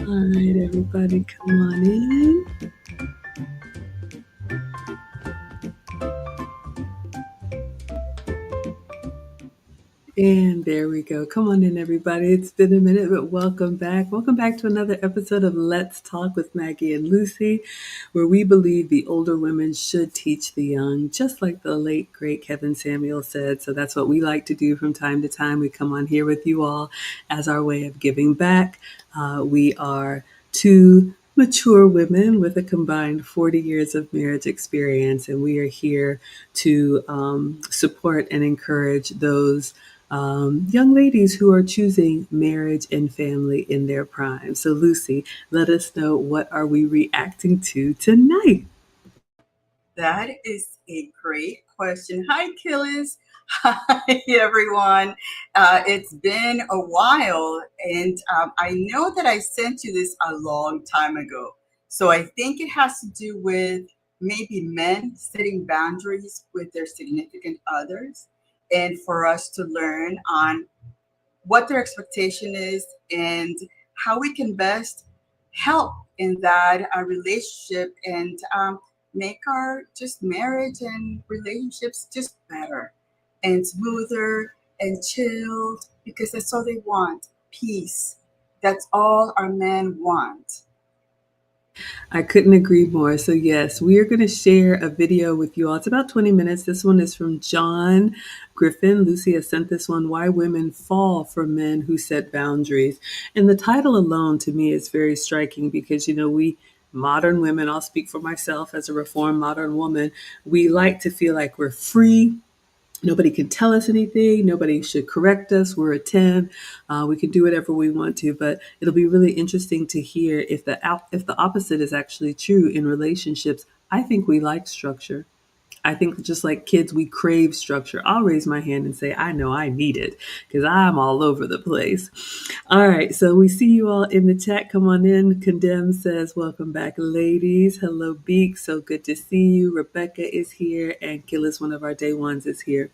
All right, everybody, come on in. And there we go. Come on in, everybody. It's been a minute, but welcome back. Welcome back to another episode of Let's Talk with Maggie and Lucy, where we believe the older women should teach the young, just like the late, great Kevin Samuel said. So that's what we like to do from time to time. We come on here with you all as our way of giving back. We are two mature women with a combined 40 years of marriage experience, and we are here to support and encourage those young ladies who are choosing marriage and family in their prime. So, Lucy, let us know, what are we reacting to tonight? That is a great question. Hi, Killis. Hi, everyone. It's been a while, and I know that I sent you this a long time ago. So I think it has to do with maybe men setting boundaries with their significant others, and for us to learn on what their expectation is and how we can best help in that relationship and make our just marriage and relationships just better and smoother and chilled, because that's all they want, peace. That's all our men want. I couldn't agree more. So, yes, we are going to share a video with you all. It's about 20 minutes. This one is from John Griffin. Lucy has sent this one, Why Women Fall for Men Who Set Boundaries. And the title alone to me is very striking because, we modern women, I'll speak for myself as a reformed modern woman, we like to feel like we're free. Nobody can tell us anything. Nobody should correct us. We're a 10. We can do whatever we want to, but it'll be really interesting to hear if the opposite is actually true in relationships. I think we like structure. I think just like kids, we crave structure. I'll raise my hand and say, I know I need it because I'm all over the place. All right, so we see you all in the chat. Come on in. Condemn says, welcome back, ladies. Hello, Beak. So good to see you. Rebecca is here, and Killis, one of our day ones, is here.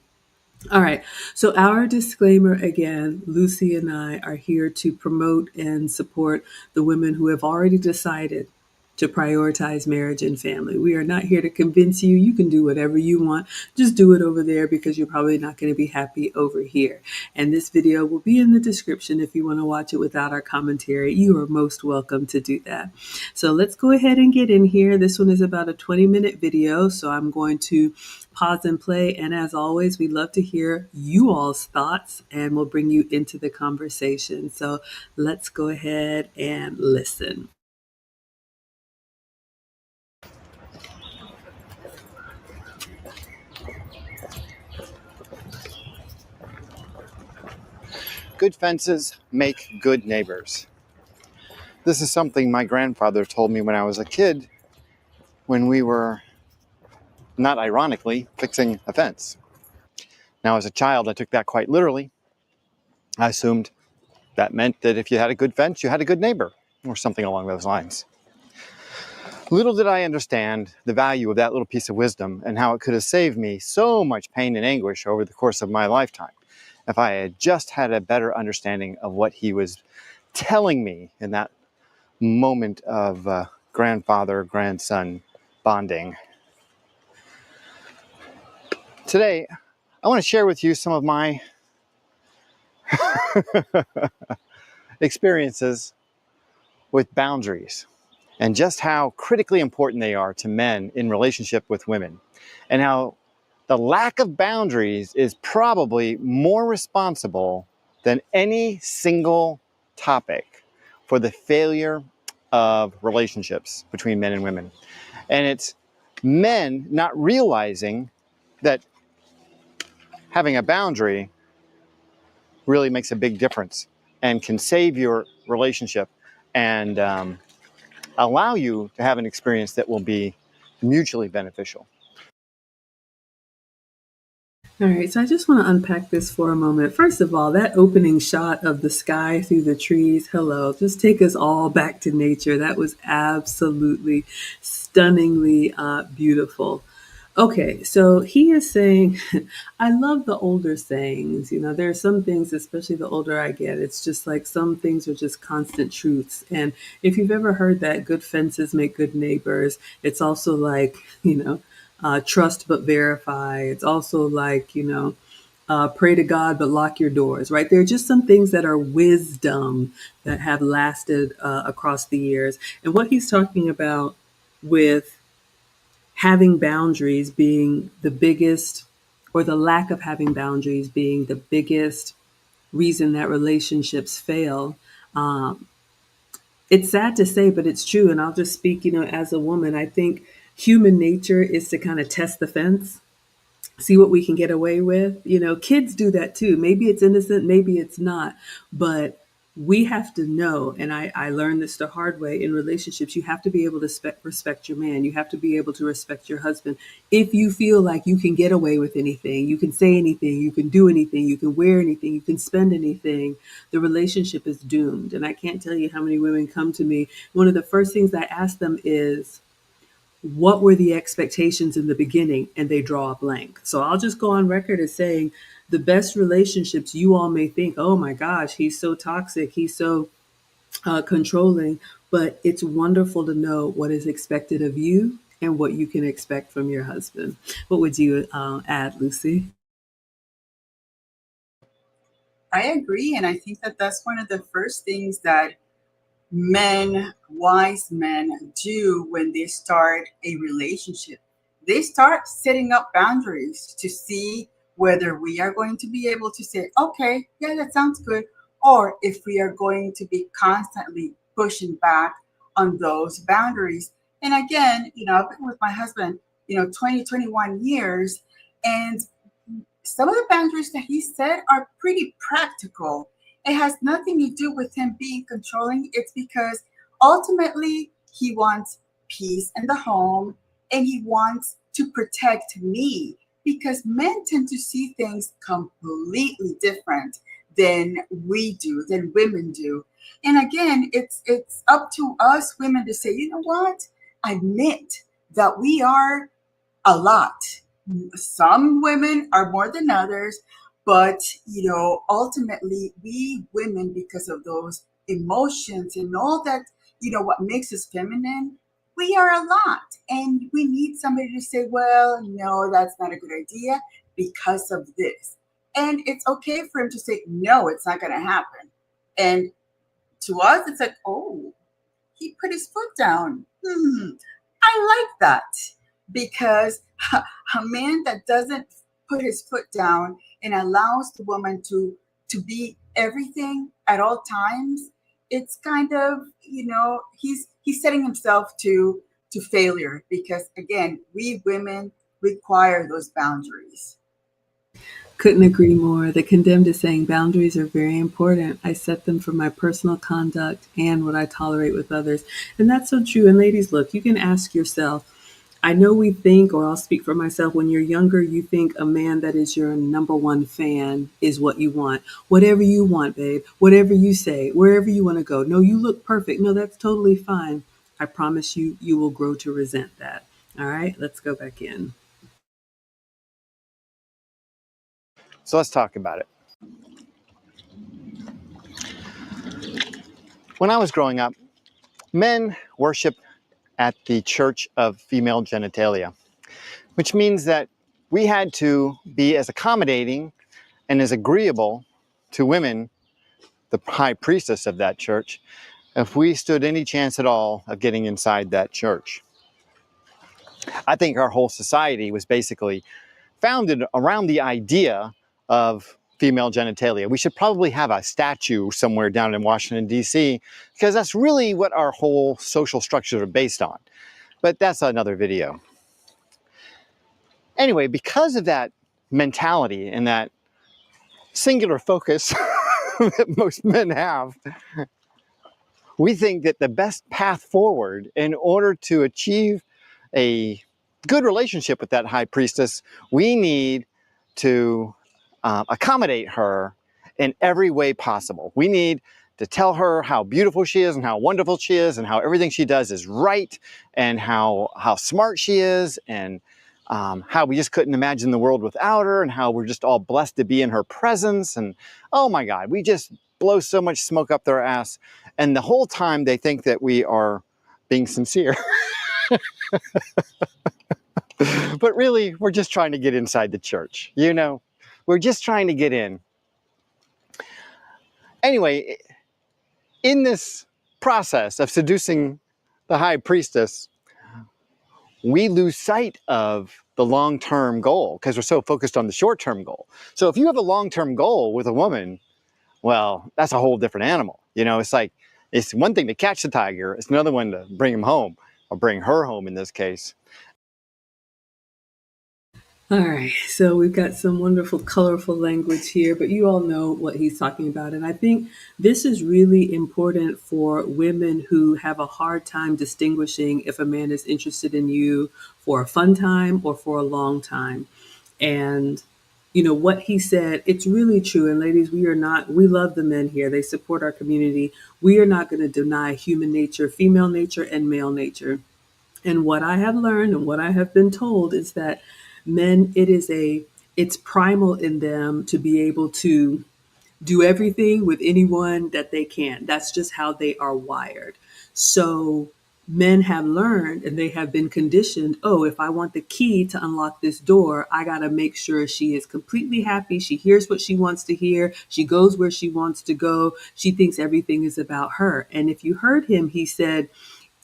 All right. So, our disclaimer again, Lucy and I are here to promote and support the women who have already decided to prioritize marriage and family. We are not here to convince you. You can do whatever you want. Just do it over there because you're probably not going to be happy over here. And this video will be in the description if you want to watch it without our commentary. You are most welcome to do that. So, let's go ahead and get in here. This one is about a 20-minute video. So, I'm going to pause and play. And as always, we love to hear you all's thoughts and we'll bring you into the conversation. So let's go ahead and listen. Good fences make good neighbors. This is something my grandfather told me when I was a kid, when we were, not ironically, fixing a fence. Now, as a child, I took that quite literally. I assumed that meant that if you had a good fence, you had a good neighbor, or something along those lines. Little did I understand the value of that little piece of wisdom and how it could have saved me so much pain and anguish over the course of my lifetime if I had just had a better understanding of what he was telling me in that moment of grandfather-grandson bonding. Today, I want to share with you some of my experiences with boundaries and just how critically important they are to men in relationship with women, and how the lack of boundaries is probably more responsible than any single topic for the failure of relationships between men and women. And it's men not realizing that having a boundary really makes a big difference and can save your relationship and allow you to have an experience that will be mutually beneficial. All right, so I just want to unpack this for a moment. First of all, that opening shot of the sky through the trees, hello, just take us all back to nature. That was absolutely stunningly beautiful. Okay, so he is saying, I love the older sayings. You know, there are some things, especially the older I get, it's just like some things are just constant truths. And if you've ever heard that good fences make good neighbors, it's also like, trust but verify. It's also like, pray to God but lock your doors, right? There are just some things that are wisdom that have lasted across the years. And what he's talking about with having boundaries being the biggest, or the lack of having boundaries being the biggest reason that relationships fail. Um, it's sad to say, but it's true. And I'll just speak, as a woman, I think human nature is to kind of test the fence, see what we can get away with. Kids do that too. Maybe it's innocent, maybe it's not. But we have to know, and I learned this the hard way in relationships, you have to be able to respect your man. You have to be able to respect your husband. If you feel like you can get away with anything, you can say anything, you can do anything, you can wear anything, you can spend anything, the relationship is doomed. And I can't tell you how many women come to me. One of the first things I ask them is, what were the expectations in the beginning? And they draw a blank. So I'll just go on record as saying the best relationships, you all may think, oh my gosh, he's so toxic, he's so controlling, but it's wonderful to know what is expected of you and what you can expect from your husband. What would you add, Lucy? I agree. And I think that that's one of the first things that men, wise men, do when they start a relationship. They start setting up boundaries to see whether we are going to be able to say, okay, yeah, that sounds good, or if we are going to be constantly pushing back on those boundaries. And again, I've been with my husband, 20, 21 years, and some of the boundaries that he set are pretty practical. It has nothing to do with him being controlling. It's because ultimately he wants peace in the home and he wants to protect me, because men tend to see things completely different than we do, than women do. And again, it's up to us women to say, you know what? Admit that we are a lot. Some women are more than others, but ultimately we women, because of those emotions and all that, what makes us feminine, we are a lot. And we need somebody to say, well, no, that's not a good idea because of this. And it's okay for him to say, no, it's not going to happen. And to us, it's like, oh, he put his foot down. I like that, because a man that doesn't put his foot down and allows the woman to be everything at all times, it's kind of, he's setting himself to failure, because again, we women require those boundaries. Couldn't agree more. The Condemned is saying boundaries are very important. I set them for my personal conduct and what I tolerate with others. And that's so true. And ladies, look, you can ask yourself, I know we think, or I'll speak for myself, when you're younger, you think a man that is your number one fan is what you want. Whatever you want, babe, whatever you say, wherever you want to go. No, you look perfect. No, that's totally fine. I promise you, you will grow to resent that. All right, let's go back in. So let's talk about it. When I was growing up, men worship at the Church of Female Genitalia, which means that we had to be as accommodating and as agreeable to women, the high priestess of that church, if we stood any chance at all of getting inside that church. I think our whole society was basically founded around the idea of female genitalia. We should probably have a statue somewhere down in Washington, D.C., because that's really what our whole social structures are based on. But that's another video. Anyway, because of that mentality and that singular focus that most men have, we think that the best path forward in order to achieve a good relationship with that high priestess, we need to accommodate her in every way possible. We need to tell her how beautiful she is and how wonderful she is and how everything she does is right and how smart she is and how we just couldn't imagine the world without her, and how we're just all blessed to be in her presence. And oh my God, we just blow so much smoke up their ass. And the whole time they think that we are being sincere. But really, we're just trying to get inside the church. You know, we're just trying to get in. Anyway, in this process of seducing the high priestess, we lose sight of the long-term goal because we're so focused on the short-term goal. So if you have a long-term goal with a woman, well, that's a whole different animal. You know, it's like, it's one thing to catch the tiger, it's another one to bring him home, or bring her home in this case. All right, so we've got some wonderful, colorful language here, but you all know what he's talking about. And I think this is really important for women who have a hard time distinguishing if a man is interested in you for a fun time or for a long time. And, you know, what he said, it's really true. And ladies, we love the men here. They support our community. We are not going to deny human nature, female nature, and male nature. And what I have learned and what I have been told is that men, it's primal in them to be able to do everything with anyone that they can. That's just how they are wired. So men have learned and they have been conditioned, oh, if I want the key to unlock this door, I got to make sure she is completely happy. She hears what she wants to hear. She goes where she wants to go. She thinks everything is about her. And if you heard him, he said,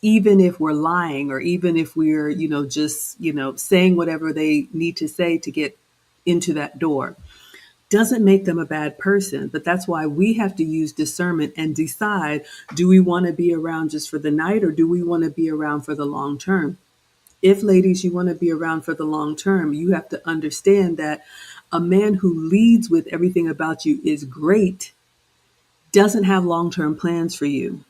even if we're lying or even if we're, just, saying whatever they need to say to get into that door, doesn't make them a bad person. But that's why we have to use discernment and decide, do we want to be around just for the night or do we want to be around for the long term? If, ladies, you want to be around for the long term, you have to understand that a man who leads with everything about you is great doesn't have long term plans for you.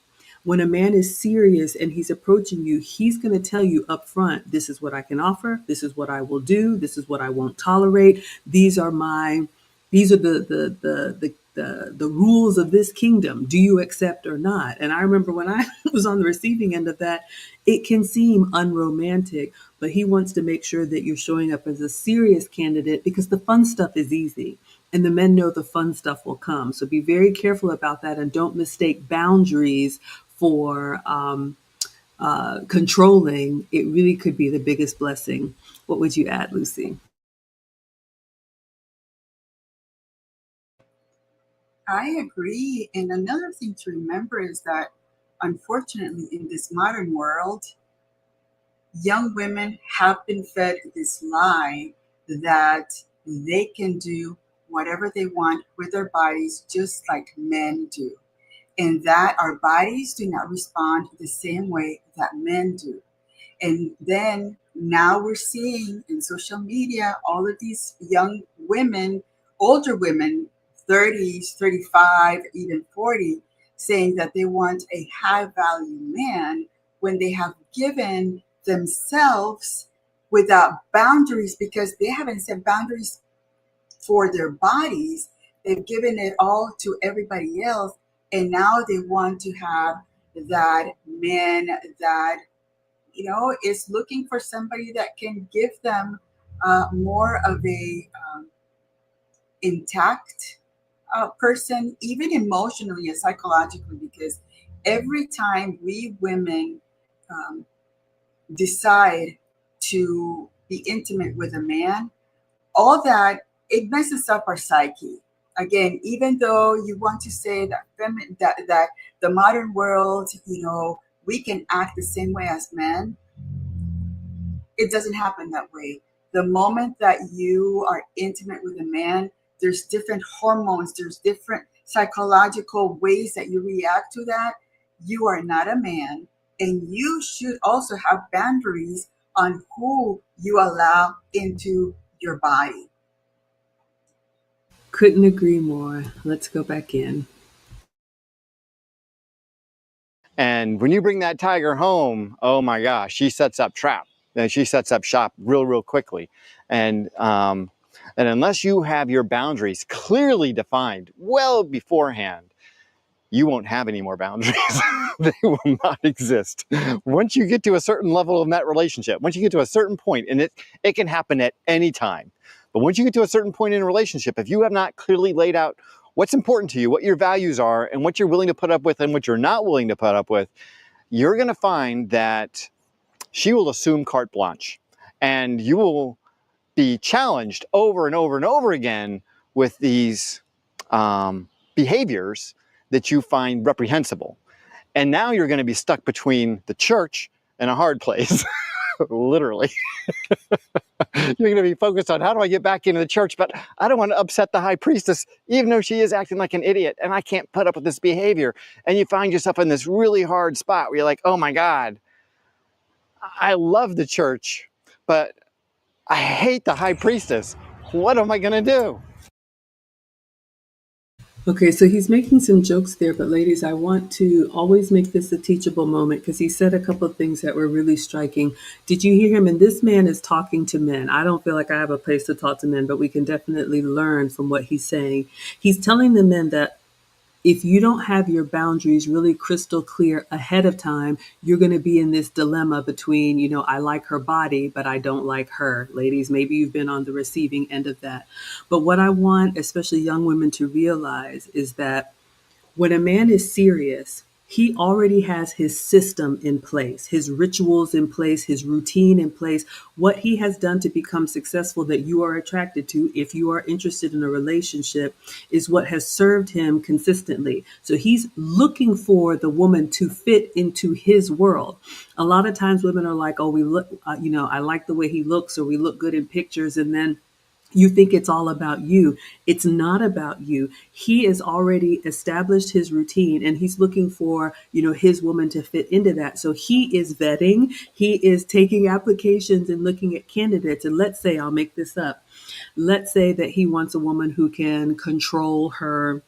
When a man is serious and he's approaching you, he's going to tell you up front, this is what I can offer. This is what I will do. This is what I won't tolerate. These are the rules of this kingdom. Do you accept or not? And I remember when I was on the receiving end of that, it can seem unromantic, but he wants to make sure that you're showing up as a serious candidate because the fun stuff is easy. And the men know the fun stuff will come. So be very careful about that and don't mistake boundaries for controlling. It really could be the biggest blessing. What would you add, Lucy? I agree. And another thing to remember is that, unfortunately, in this modern world, young women have been fed this lie that they can do whatever they want with their bodies just like men do, and that our bodies do not respond the same way that men do. And then now we're seeing in social media all of these young women, older women, 30s, 35, even 40, saying that they want a high value man when they have given themselves without boundaries because they haven't set boundaries for their bodies. They've given it all to everybody else. And now they want to have that man that, is looking for somebody that can give them more of a intact person, even emotionally and psychologically, because every time we women decide to be intimate with a man, all that, it messes up our psyche. Again, even though you want to say that that the modern world, we can act the same way as men, it doesn't happen that way. The moment that you are intimate with a man, there's different hormones, there's different psychological ways that you react to that. You are not a man, and you should also have boundaries on who you allow into your body. Couldn't agree more. Let's go back in. And when you bring that tiger home, oh my gosh, she sets up trap. And she sets up shop real quickly. And unless you have your boundaries clearly defined well beforehand, you won't have any more boundaries. They will not exist. Once you get to a certain level in that relationship, once you get to a certain point, and it can happen at any time, but once you get to a certain point in a relationship, if you have not clearly laid out what's important to you, what your values are, and what you're willing to put up with and what you're not willing to put up with, you're going to find that she will assume carte blanche, and you will be challenged over and over and over again with these behaviors that you find reprehensible. And now you're going to be stuck between the church and a hard place, literally. You're going to be focused on, how do I get back into the church? But I don't want to upset the high priestess, even though she is acting like an idiot, and I can't put up with this behavior. And you find yourself in this really hard spot where you're like, oh my God, I love the church, but I hate the high priestess. What am I going to do? Okay, so he's making some jokes there, but ladies, I want to always make this a teachable moment because he said a couple of things that were really striking. Did you hear him? And this man is talking to men. I don't feel like I have a place to talk to men, but we can definitely learn from what he's saying. He's telling the men that if you don't have your boundaries really crystal clear ahead of time, you're going to be in this dilemma between, I like her body, but I don't like her. Ladies, maybe you've been on the receiving end of that. But what I want, especially young women, to realize is that when a man is serious, he already has his system in place, his rituals in place, his routine in place, what he has done to become successful that you are attracted to, if you are interested in a relationship, is what has served him consistently. So he's looking for the woman to fit into his world. A lot of times women are like, oh, we look, I like the way he looks, or we look good in pictures. And then you think it's all about you. It's not about you. He has already established his routine and he's looking for, his woman to fit into that. So he is vetting, he is taking applications and looking at candidates. And let's say, I'll make this up. Let's say that he wants a woman who can control her,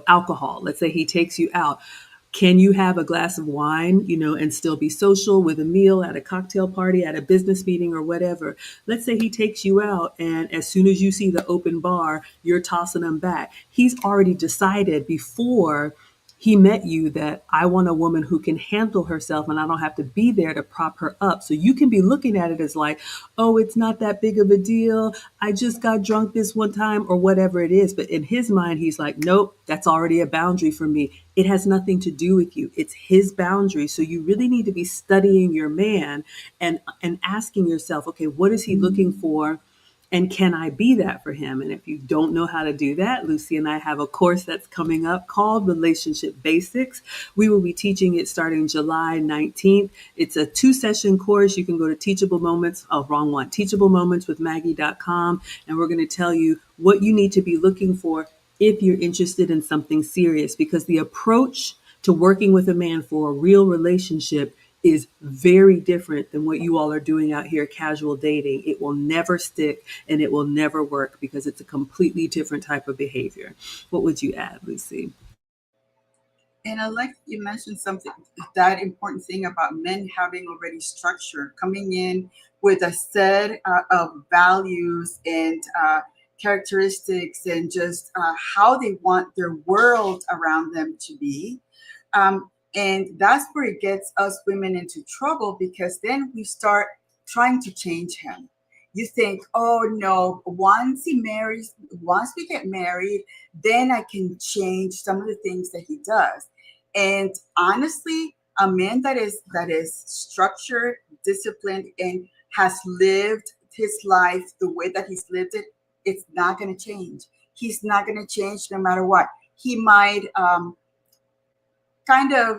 alcohol. Let's say he takes you out. Can you have a glass of wine, and still be social with a meal at a cocktail party, at a business meeting or whatever? Let's say he takes you out and as soon as you see the open bar, you're tossing him back. He's already decided before he met you that I want a woman who can handle herself and I don't have to be there to prop her up. So you can be looking at it as like, oh, it's not that big of a deal. I just got drunk this one time or whatever it is. But in his mind, he's like, nope, that's already a boundary for me. It has nothing to do with you. It's his boundary. So you really need to be studying your man and asking yourself, okay, what is he looking for? And can I be that for him? And if you don't know how to do that, Lucy and I have a course that's coming up called Relationship Basics. We will be teaching it starting July 19th. It's a 2-session course. You can go to Teachable Moments, teachablemoments.com. And we're going to tell you what you need to be looking for if you're interested in something serious, because the approach to working with a man for a real relationship is very different than what you all are doing out here, casual dating. It will never stick and it will never work because it's a completely different type of behavior. What would you add, Lucy? And I like you mentioned something, that important thing about men having already structure, coming in with a set of values and characteristics and just how they want their world around them to be. And that's where it gets us women into trouble, because then we start trying to change him. You think, oh no, once we get married, then I can change some of the things that he does. And honestly, a man that is structured, disciplined, and has lived his life the way that he's lived it, it's not going to change. He's not going to change no matter what. He might kind of,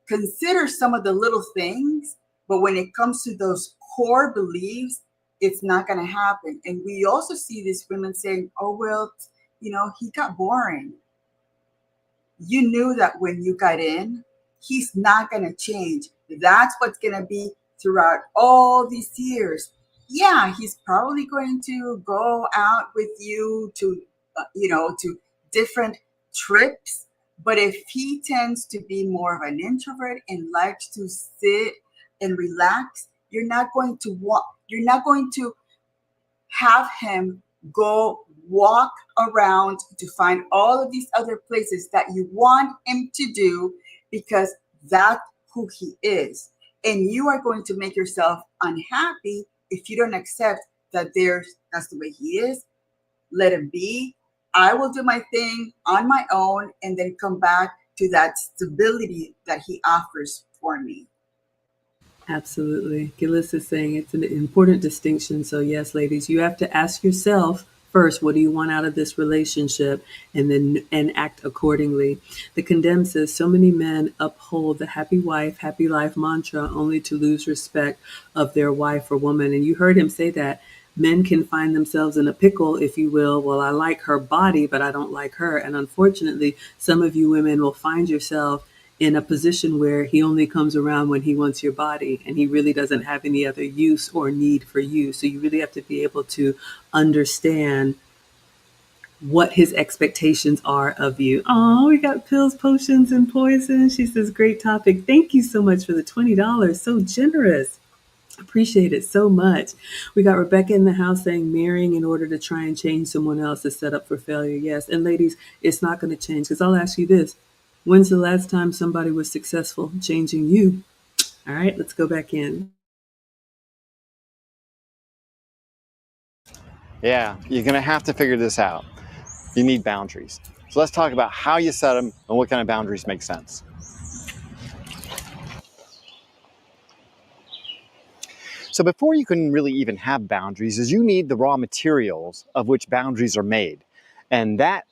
consider some of the little things, but when it comes to those core beliefs, it's not going to happen. And we also see these women saying, oh, well, he got boring. You knew that when you got in, he's not going to change. That's what's going to be throughout all these years. Yeah, he's probably going to go out with you to, to different trips. But if he tends to be more of an introvert and likes to sit and relax, you're not going to have him go walk around to find all of these other places that you want him to do because that's who he is. And you are going to make yourself unhappy if you don't accept that that's the way he is. Let him be. I will do my thing on my own and then come back to that stability that he offers for me. Absolutely. Gillis is saying it's an important distinction. So, yes, ladies, you have to ask yourself first, what do you want out of this relationship? And act accordingly. The Condemned says so many men uphold the happy wife, happy life mantra only to lose respect of their wife or woman. And you heard him say that. Men can find themselves in a pickle, if you will. Well, I like her body, but I don't like her. And unfortunately, some of you women will find yourself in a position where he only comes around when he wants your body and he really doesn't have any other use or need for you. So you really have to be able to understand what his expectations are of you. Oh, we got pills, potions, and poison. She says, great topic. Thank you so much for the $20. So generous. Appreciate it so much. We got Rebecca in the house saying marrying in order to try and change someone else is set up for failure. Yes. And ladies, it's not going to change because I'll ask you this. When's the last time somebody was successful changing you? All right, let's go back in. Yeah, you're going to have to figure this out. You need boundaries. So let's talk about how you set them and what kind of boundaries make sense. So before you can really even have boundaries is you need the raw materials of which boundaries are made. And that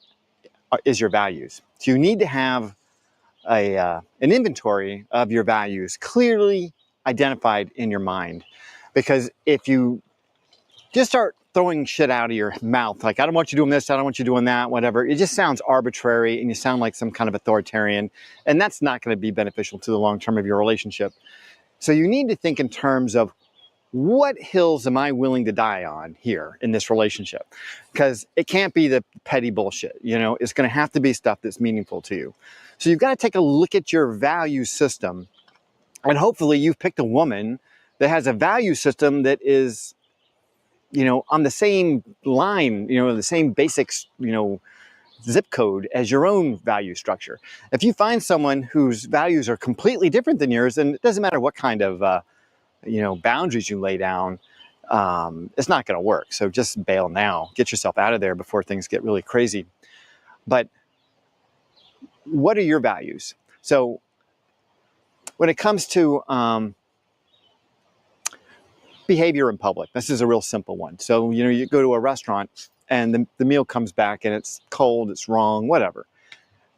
is your values. So you need to have an inventory of your values clearly identified in your mind. Because if you just start throwing shit out of your mouth, like, I don't want you doing this, I don't want you doing that, whatever, it just sounds arbitrary and you sound like some kind of authoritarian. And that's not going to be beneficial to the long term of your relationship. So you need to think in terms of, what hills am I willing to die on here in this relationship? Because it can't be the petty bullshit, it's going to have to be stuff that's meaningful to you. So you've got to take a look at your value system. And hopefully you've picked a woman that has a value system that is, on the same line, the same basics, zip code as your own value structure. If you find someone whose values are completely different than yours, then it doesn't matter what kind of boundaries you lay down, it's not going to work. So just bail now. Get yourself out of there before things get really crazy. But what are your values? So when it comes to behavior in public, this is a real simple one. So, you go to a restaurant and the meal comes back and it's cold, it's wrong, whatever.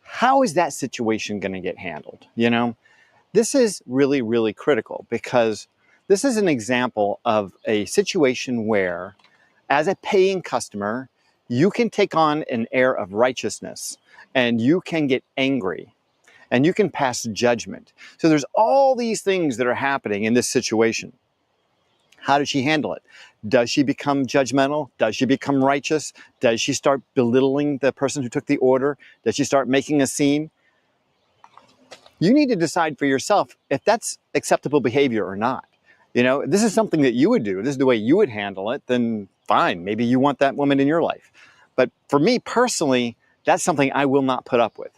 How is that situation going to get handled? This is really, really critical because this is an example of a situation where, as a paying customer, you can take on an air of righteousness and you can get angry and you can pass judgment. So there's all these things that are happening in this situation. How does she handle it? Does she become judgmental? Does she become righteous? Does she start belittling the person who took the order? Does she start making a scene? You need to decide for yourself if that's acceptable behavior or not. This is something that you would do. This is the way you would handle it. Then fine, maybe you want that woman in your life. But for me personally, that's something I will not put up with.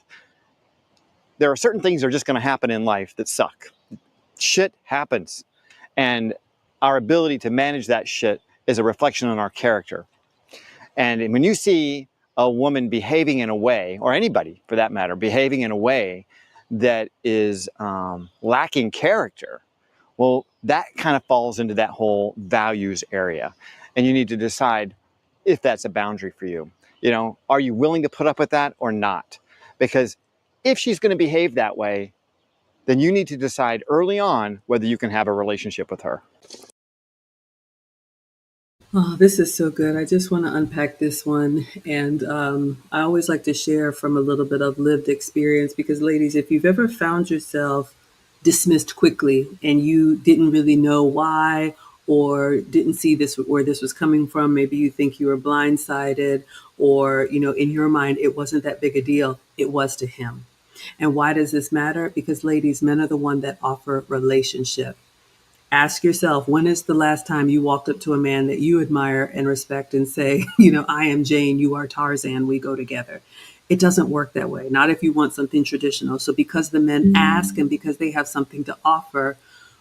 There are certain things that are just going to happen in life that suck. Shit happens. And our ability to manage that shit is a reflection on our character. And when you see a woman behaving in a way, or anybody for that matter, behaving in a way that is lacking character, well, that kind of falls into that whole values area. And you need to decide if that's a boundary for you. Are you willing to put up with that or not? Because if she's going to behave that way, then you need to decide early on whether you can have a relationship with her. Oh, this is so good. I just want to unpack this one. And I always like to share from a little bit of lived experience because, ladies, if you've ever found yourself dismissed quickly and you didn't really know why or didn't see this where this was coming from, maybe you think you were blindsided or, in your mind, it wasn't that big a deal. It was to him. And why does this matter? Because, ladies, men are the one that offer relationship. Ask yourself, when is the last time you walked up to a man that you admire and respect and say, you know, I am Jane, you are Tarzan, we go together? It doesn't work that way, not if you want something traditional. So because the men ask and because they have something to offer,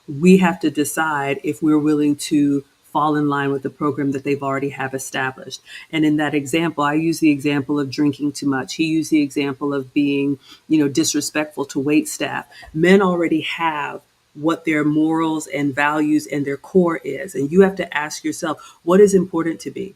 we have to decide if we're willing to fall in line with the program that they've already have established. And in that example, I use the example of drinking too much. He used the example of being, you know, disrespectful to wait staff. Men already have what their morals and values and their core is. And you have to ask yourself, what is important to me?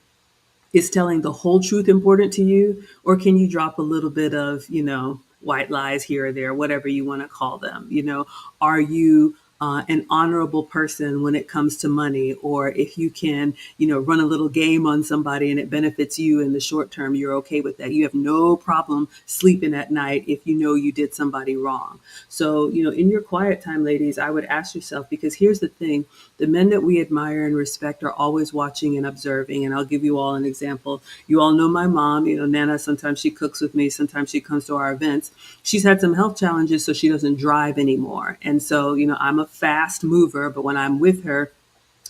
Is telling the whole truth important to you? Or can you drop a little bit of, you know, white lies here or there, whatever you want to call them? You know, are you an honorable person when it comes to money? Or if you can, you know, run a little game on somebody and it benefits you in the short term, you're okay with that. You have no problem sleeping at night if you know you did somebody wrong. So, you know, in your quiet time, ladies, I would ask yourself, because here's the thing, the men that we admire and respect are always watching and observing. And I'll give you all an example. You all know my mom, you know, Nana, sometimes she cooks with me, sometimes she comes to our events. She's had some health challenges, so she doesn't drive anymore. And so, you know, I'm a fast mover, but when I'm with her,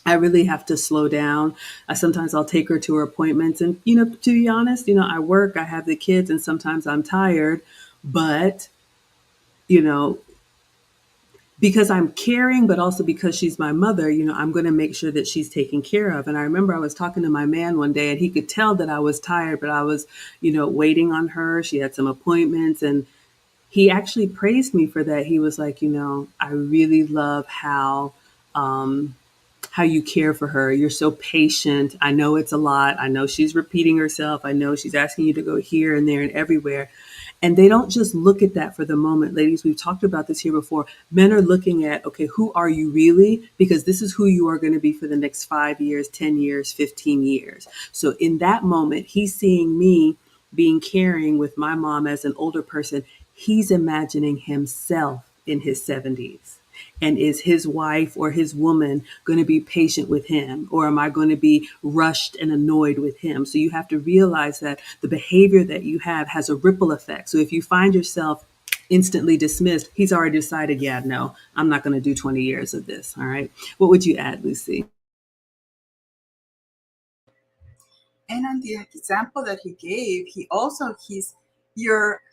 I really have to slow down. Sometimes I'll take her to her appointments. And, you know, to be honest, you know, I work, I have the kids, and sometimes I'm tired. But, you know, because I'm caring, but also because she's my mother, you know, I'm going to make sure that she's taken care of. And I remember I was talking to my man one day and he could tell that I was tired, but I was, you know, waiting on her. She had some appointments and he actually praised me for that. He was like, you know, I really love how you care for her. You're so patient. I know it's a lot. I know she's repeating herself. I know she's asking you to go here and there and everywhere. And they don't just look at that for the moment. Ladies, we've talked about this here before. Men are looking at, okay, who are you really? Because this is who you are going to be for the next 5 years, 10 years, 15 years. So in that moment, he's seeing me being caring with my mom as an older person. He's imagining himself in his 70s. And is his wife or his woman going to be patient with him? Or am I going to be rushed and annoyed with him? So you have to realize that the behavior that you have has a ripple effect. So if you find yourself instantly dismissed, he's already decided, yeah, no, I'm not going to do 20 years of this. All right. What would you add, Lucy? And on the example that he gave,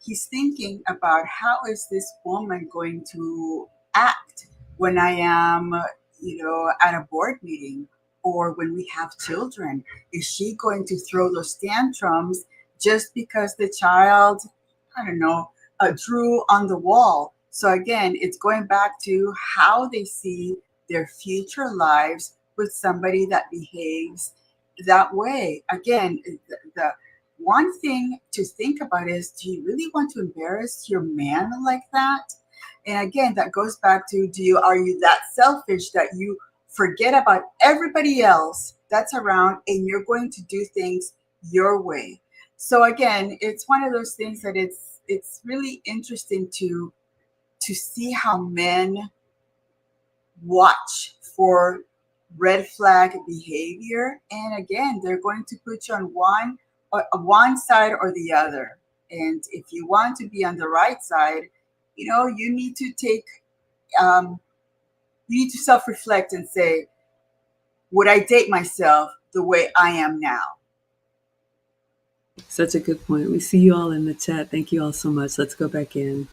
he's thinking about how is this woman going to act when I am, you know, at a board meeting or when we have children. Is she going to throw those tantrums just because the child, I don't know, drew on the wall? So again, it's going back to how they see their future lives with somebody that behaves that way. Again, the one thing to think about is, do you really want to embarrass your man like that? And again, that goes back to, are you that selfish that you forget about everybody else that's around and you're going to do things your way? So again, it's one of those things that it's really interesting to see how men watch for red flag behavior, and again, they're going to put you on one side or the other. And if you want to be on the right side, you know, you need to self-reflect and say, would I date myself the way I am now? Such a good point. We see you all in the chat. Thank you all so much. Let's go back in.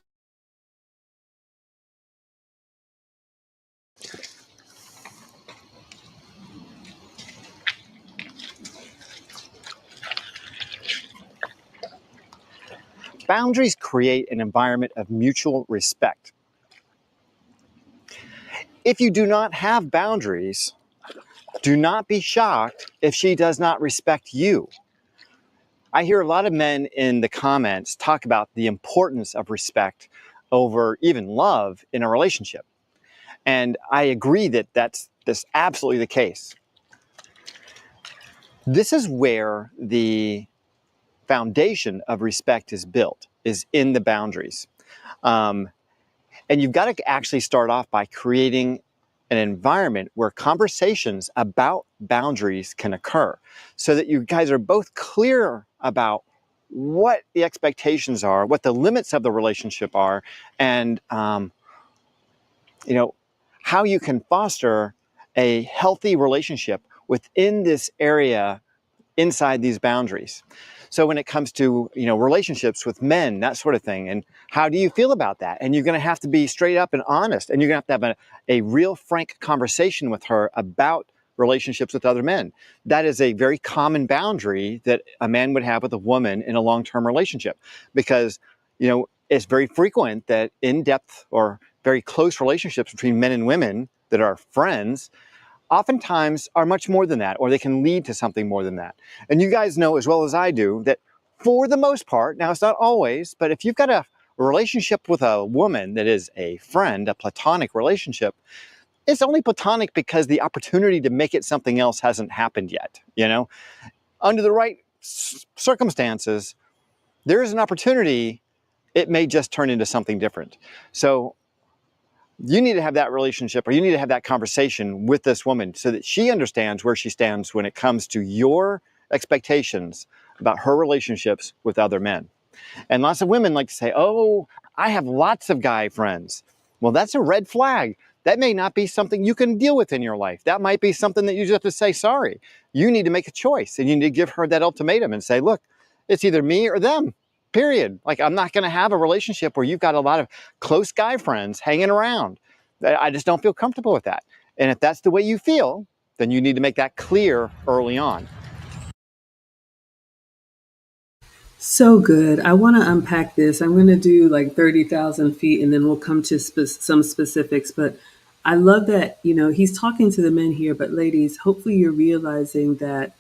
Boundaries create an environment of mutual respect. If you do not have boundaries, do not be shocked if she does not respect you. I hear a lot of men in the comments talk about the importance of respect over even love in a relationship. And I agree that that's absolutely the case. This is where the foundation of respect is built, is in the boundaries. And you've got to actually start off by creating an environment where conversations about boundaries can occur so that you guys are both clear about what the expectations are, what the limits of the relationship are, and you know, how you can foster a healthy relationship within this area inside these boundaries. So when it comes to, relationships with men, that sort of thing, and how do you feel about that? And you're going to have to be straight up and honest, and you're going to have a real frank conversation with her about relationships with other men. That is a very common boundary that a man would have with a woman in a long-term relationship, because, it's very frequent that in-depth or very close relationships between men and women that are friends oftentimes are much more than that, or they can lead to something more than that. And you guys know as well as I do that for the most part, now it's not always, but if you've got a relationship with a woman that is a friend, a platonic relationship, it's only platonic because the opportunity to make it something else hasn't happened yet. Under the right circumstances, there is an opportunity. It may just turn into something different. So you need to have that relationship, or you need to have that conversation with this woman so that she understands where she stands when it comes to your expectations about her relationships with other men. And lots of women like to say, oh, I have lots of guy friends. Well, that's a red flag. That may not be something you can deal with in your life. That might be something that you just have to say, sorry. You need to make a choice, and you need to give her that ultimatum and say, look, it's either me or them. Period. Like, I'm not going to have a relationship where you've got a lot of close guy friends hanging around. I just don't feel comfortable with that. And if that's the way you feel, then you need to make that clear early on. So good. I want to unpack this. I'm going to do like 30,000 feet and then we'll come to some specifics. But I love that, he's talking to the men here, but ladies, hopefully you're realizing that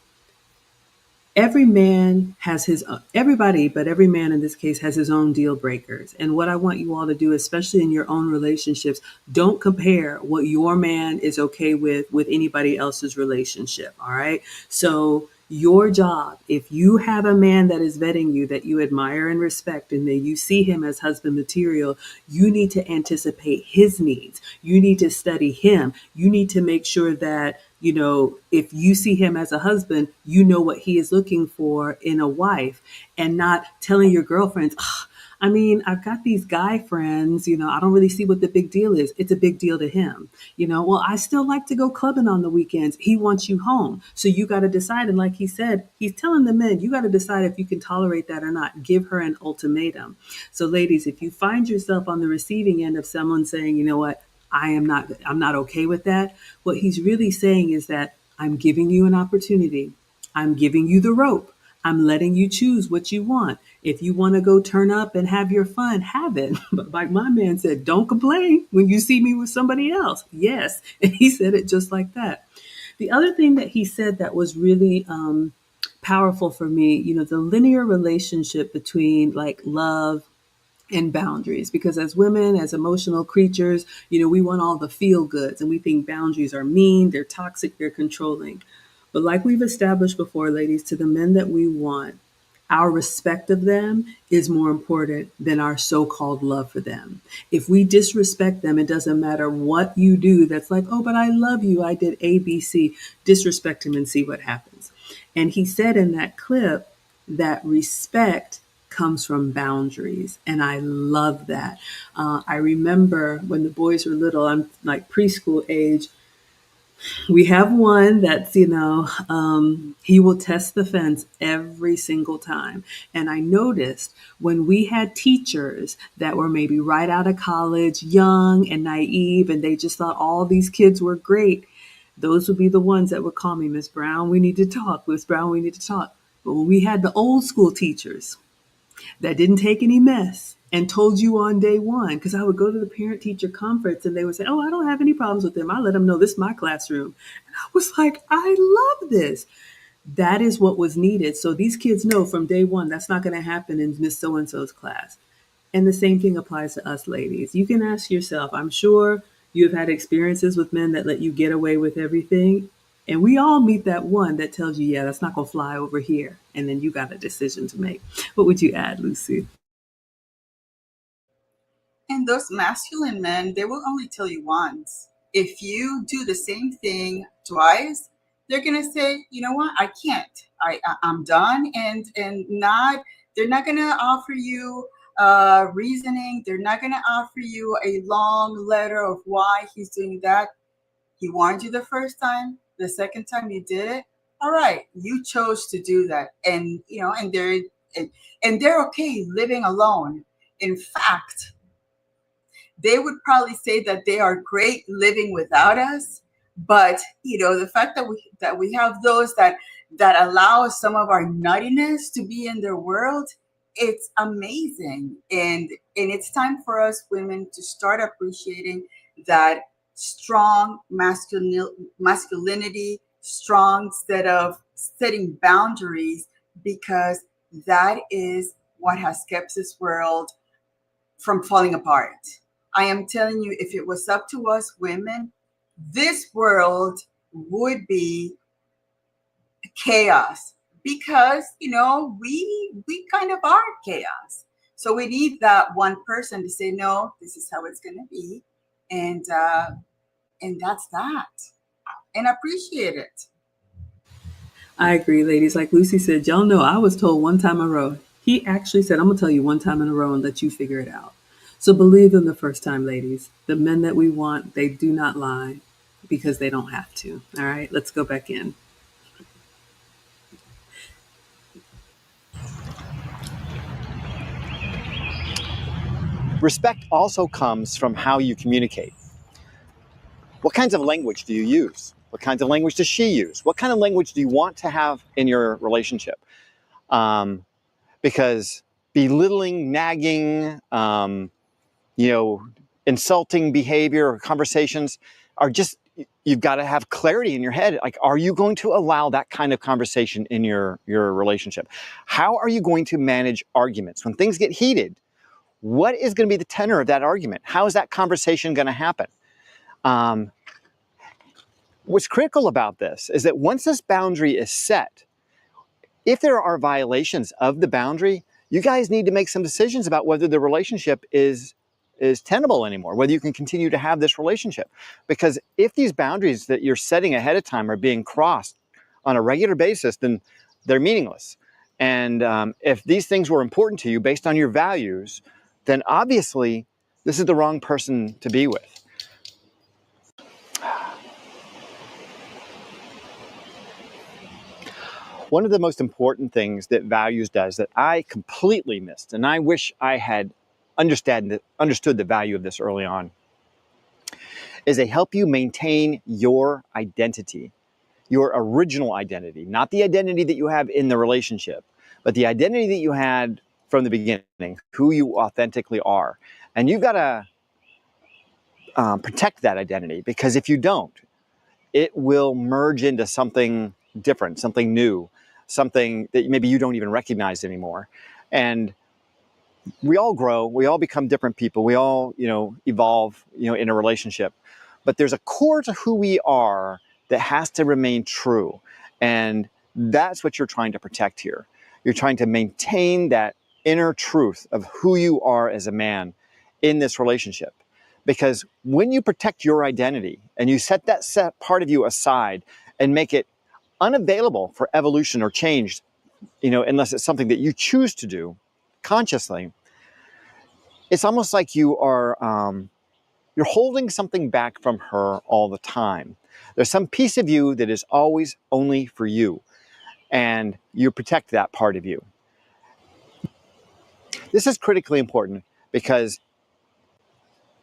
every man has everybody, but every man in this case has his own deal breakers. And what I want you all to do, especially in your own relationships, don't compare what your man is okay with anybody else's relationship. All right. So your job, if you have a man that is vetting you, that you admire and respect, and that you see him as husband material, you need to anticipate his needs. You need to study him. You need to make sure that if you see him as a husband, you know what he is looking for in a wife, and not telling your girlfriends, I've got these guy friends, I don't really see what the big deal is. It's a big deal to him. Well, I still like to go clubbing on the weekends. He wants you home. So you got to decide. And like he said, he's telling the men, you got to decide if you can tolerate that or not. Give her an ultimatum. So ladies, if you find yourself on the receiving end of someone saying, you know what, I'm not okay with that. What he's really saying is that I'm giving you an opportunity. I'm giving you the rope. I'm letting you choose what you want. If you want to go turn up and have your fun, have it. But like my man said, don't complain when you see me with somebody else. Yes. And he said it just like that. The other thing that he said that was really powerful for me, the linear relationship between like love and boundaries, because as women, as emotional creatures, we want all the feel goods, and we think boundaries are mean, they're toxic, they're controlling. But like we've established before, ladies, to the men that we want, our respect of them is more important than our so-called love for them. If we disrespect them, it doesn't matter what you do. That's like, oh, but I love you. I did A, B, C. Disrespect him and see what happens. And he said in that clip that respect comes from boundaries. And I love that. I remember when the boys were little, I'm like preschool age, we have one that's, he will test the fence every single time. And I noticed when we had teachers that were maybe right out of college, young and naive, and they just thought all these kids were great, those would be the ones that would call me, Miss Brown, we need to talk. Miss Brown, we need to talk. But when we had the old school teachers that didn't take any mess and told you on day one, because I would go to the parent teacher conference and they would say, oh, I don't have any problems with them. I let them know this is my classroom. And I was like, I love this. That is what was needed. So these kids know from day one, that's not going to happen in Miss So-and-so's class. And the same thing applies to us ladies. You can ask yourself, I'm sure you've had experiences with men that let you get away with everything. And we all meet that one that tells you, yeah, that's not going to fly over here. And then you got a decision to make. What would you add, Lucy? And those masculine men, they will only tell you once. If you do the same thing twice, they're gonna say, you know what, I can't. I'm done, and not. They're not gonna offer you reasoning. They're not gonna offer you a long letter of why he's doing that. He warned you the first time, the second time you did it. All right, you chose to do that, and and they're okay living alone. In fact, they would probably say that they are great living without us. But the fact that we have those that allow some of our nuttiness to be in their world, it's amazing. And it's time for us women to start appreciating that strong masculinity, strong set of setting boundaries, because that is what has kept this world from falling apart. I am telling you, if it was up to us women, this world would be chaos, because we kind of are chaos. So we need that one person to say, no, this is how it's going to be, and that's that, and appreciate it. I agree, ladies. Like Lucy said, y'all know I was told one time in a row. He actually said, I'm going to tell you one time in a row and let you figure it out. So believe them the first time, ladies. The men that we want, they do not lie because they don't have to. All right, let's go back in. Respect also comes from how you communicate. What kinds of language do you use? What kinds of language does she use? What kind of language do you want to have in your relationship? Because belittling, nagging, insulting behavior or conversations are just, you've got to have clarity in your head. Like, are you going to allow that kind of conversation in your relationship? How are you going to manage arguments? When things get heated, what is going to be the tenor of that argument? How is that conversation going to happen? What's critical about this is that once this boundary is set, if there are violations of the boundary, you guys need to make some decisions about whether the relationship is tenable anymore, whether you can continue to have this relationship. Because if these boundaries that you're setting ahead of time are being crossed on a regular basis, then they're meaningless. And if these things were important to you based on your values, then obviously this is the wrong person to be with. One of the most important things that values does that I completely missed, and I wish I had understood the value of this early on, is they help you maintain your identity, your original identity, not the identity that you have in the relationship, but the identity that you had from the beginning, who you authentically are. And you've got to protect that identity, because if you don't, it will merge into something different, something new, something that maybe you don't even recognize anymore. And we all grow, we all become different people, we all, evolve, in a relationship. But there's a core to who we are that has to remain true. And that's what you're trying to protect here. You're trying to maintain that inner truth of who you are as a man in this relationship. Because when you protect your identity and you set that part of you aside and make it unavailable for evolution or change, unless it's something that you choose to do consciously, it's almost like you are you're holding something back from her all the time. There's some piece of you that is always only for you, and you protect that part of you. This is critically important because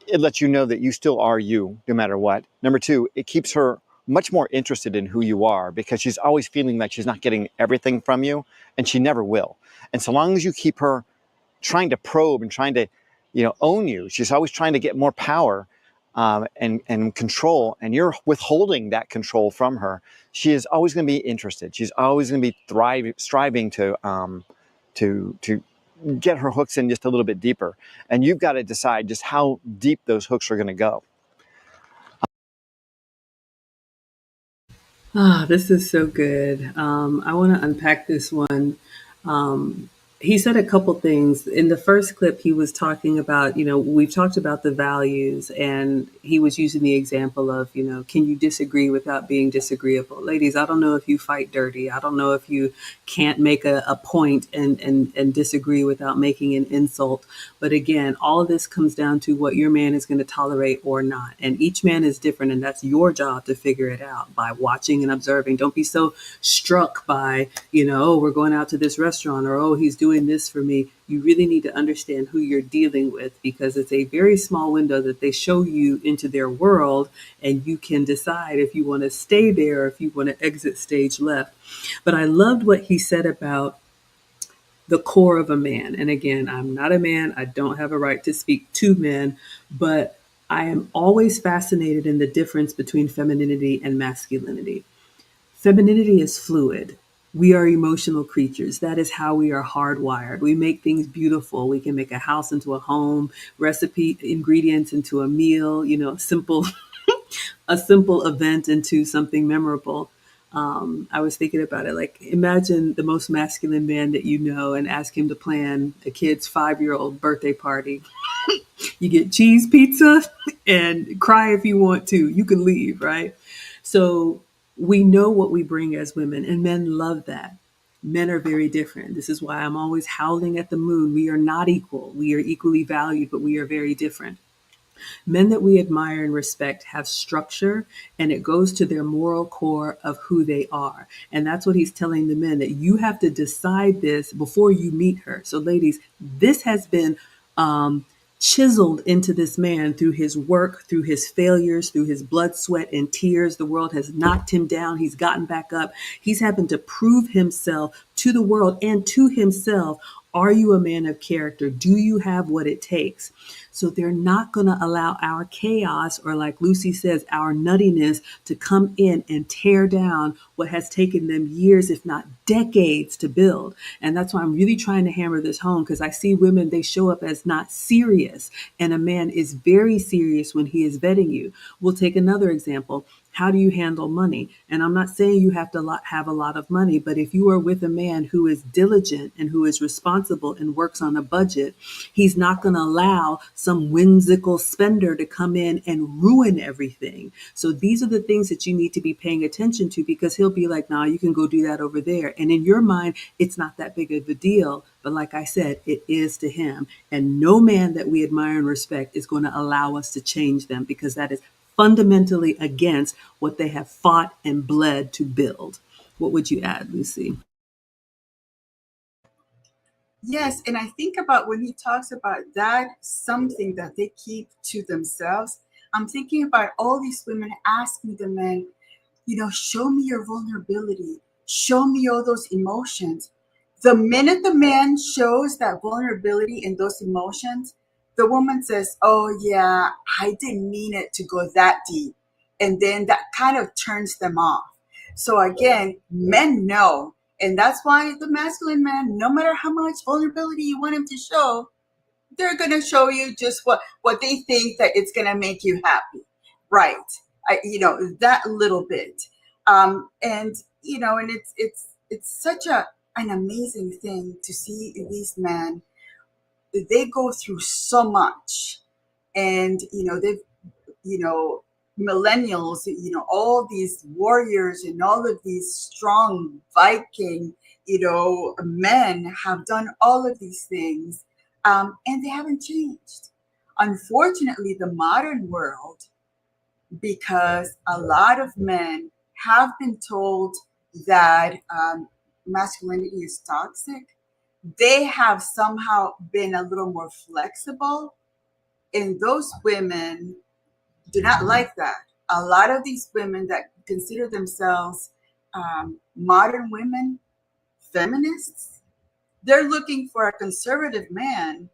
it lets you know that you still are you, no matter what. Number two, it keeps her much more interested in who you are, because she's always feeling like she's not getting everything from you, and she never will. And so long as you keep her trying to probe and trying to, own you, she's always trying to get more power and control, and you're withholding that control from her, she is always going to be interested. She's always going to be striving to get her hooks in just a little bit deeper. And you've got to decide just how deep those hooks are going to go. This is so good. I want to unpack this one. He said a couple things. In the first clip, he was talking about, we've talked about the values, and he was using the example of, can you disagree without being disagreeable? Ladies, I don't know if you fight dirty. I don't know if you can't make a point and disagree without making an insult. But again, all of this comes down to what your man is going to tolerate or not. And each man is different, and that's your job to figure it out by watching and observing. Don't be so struck by, oh, we're going out to this restaurant, or oh, he's doing this for me. You really need to understand who you're dealing with, because it's a very small window that they show you into their world, and you can decide if you want to stay there or if you want to exit stage left. But I loved what he said about the core of a man. And again, I'm not a man. I don't have a right to speak to men, but I am always fascinated in the difference between femininity and masculinity. Femininity is fluid. We are emotional creatures. That is how we are hardwired. We make things beautiful. We can make a house into a home, recipe ingredients into a meal, simple a simple event into something memorable. I was thinking about it. Like, imagine the most masculine man that you know and ask him to plan a kid's 5-year-old birthday party. You get cheese pizza and cry if you want to. You can leave, right? So we know what we bring as women, and men love that. Men are very different. This is why I'm always howling at the moon. We are not equal. We are equally valued, but we are very different. Men that we admire and respect have structure, and it goes to their moral core of who they are. And that's what he's telling the men, that you have to decide this before you meet her. So, ladies, this has been chiseled into this man through his work, through his failures, through his blood, sweat, and tears. The world has knocked him down. He's gotten back up. He's having to prove himself to the world and to himself. Are you a man of character? Do you have what it takes? So they're not going to allow our chaos, or like Lucy says, our nuttiness, to come in and tear down what has taken them years, if not decades, to build. And that's why I'm really trying to hammer this home, because I see women, they show up as not serious. And a man is very serious when he is vetting you. We'll take another example. How do you handle money? And I'm not saying you have to have a lot of money, but if you are with a man who is diligent and who is responsible and works on a budget, he's not going to allow some whimsical spender to come in and ruin everything. So these are the things that you need to be paying attention to, because he'll be like, nah, you can go do that over there. And in your mind, it's not that big of a deal. But like I said, it is to him. And no man that we admire and respect is going to allow us to change them, because that is fundamentally against what they have fought and bled to build. What would you add, Lucy? Yes, and I think about when he talks about that, something that they keep to themselves. I'm thinking about all these women asking the men, show me your vulnerability, show me all those emotions. The minute the man shows that vulnerability and those emotions, the woman says, oh, yeah, I didn't mean it to go that deep. And then that kind of turns them off. So again, men know. And that's why the masculine man, no matter how much vulnerability you want him to show, they're going to show you just what they think that it's going to make you happy. Right. That little bit. And it's such an amazing thing to see these men. They go through so much, and they've millennials, all these warriors and all of these strong Viking men have done all of these things, and they haven't changed. Unfortunately, the modern world, because a lot of men have been told that masculinity is toxic, they have somehow been a little more flexible, and those women do not like that. A lot of these women that consider themselves modern women, feminists, they're looking for a conservative man.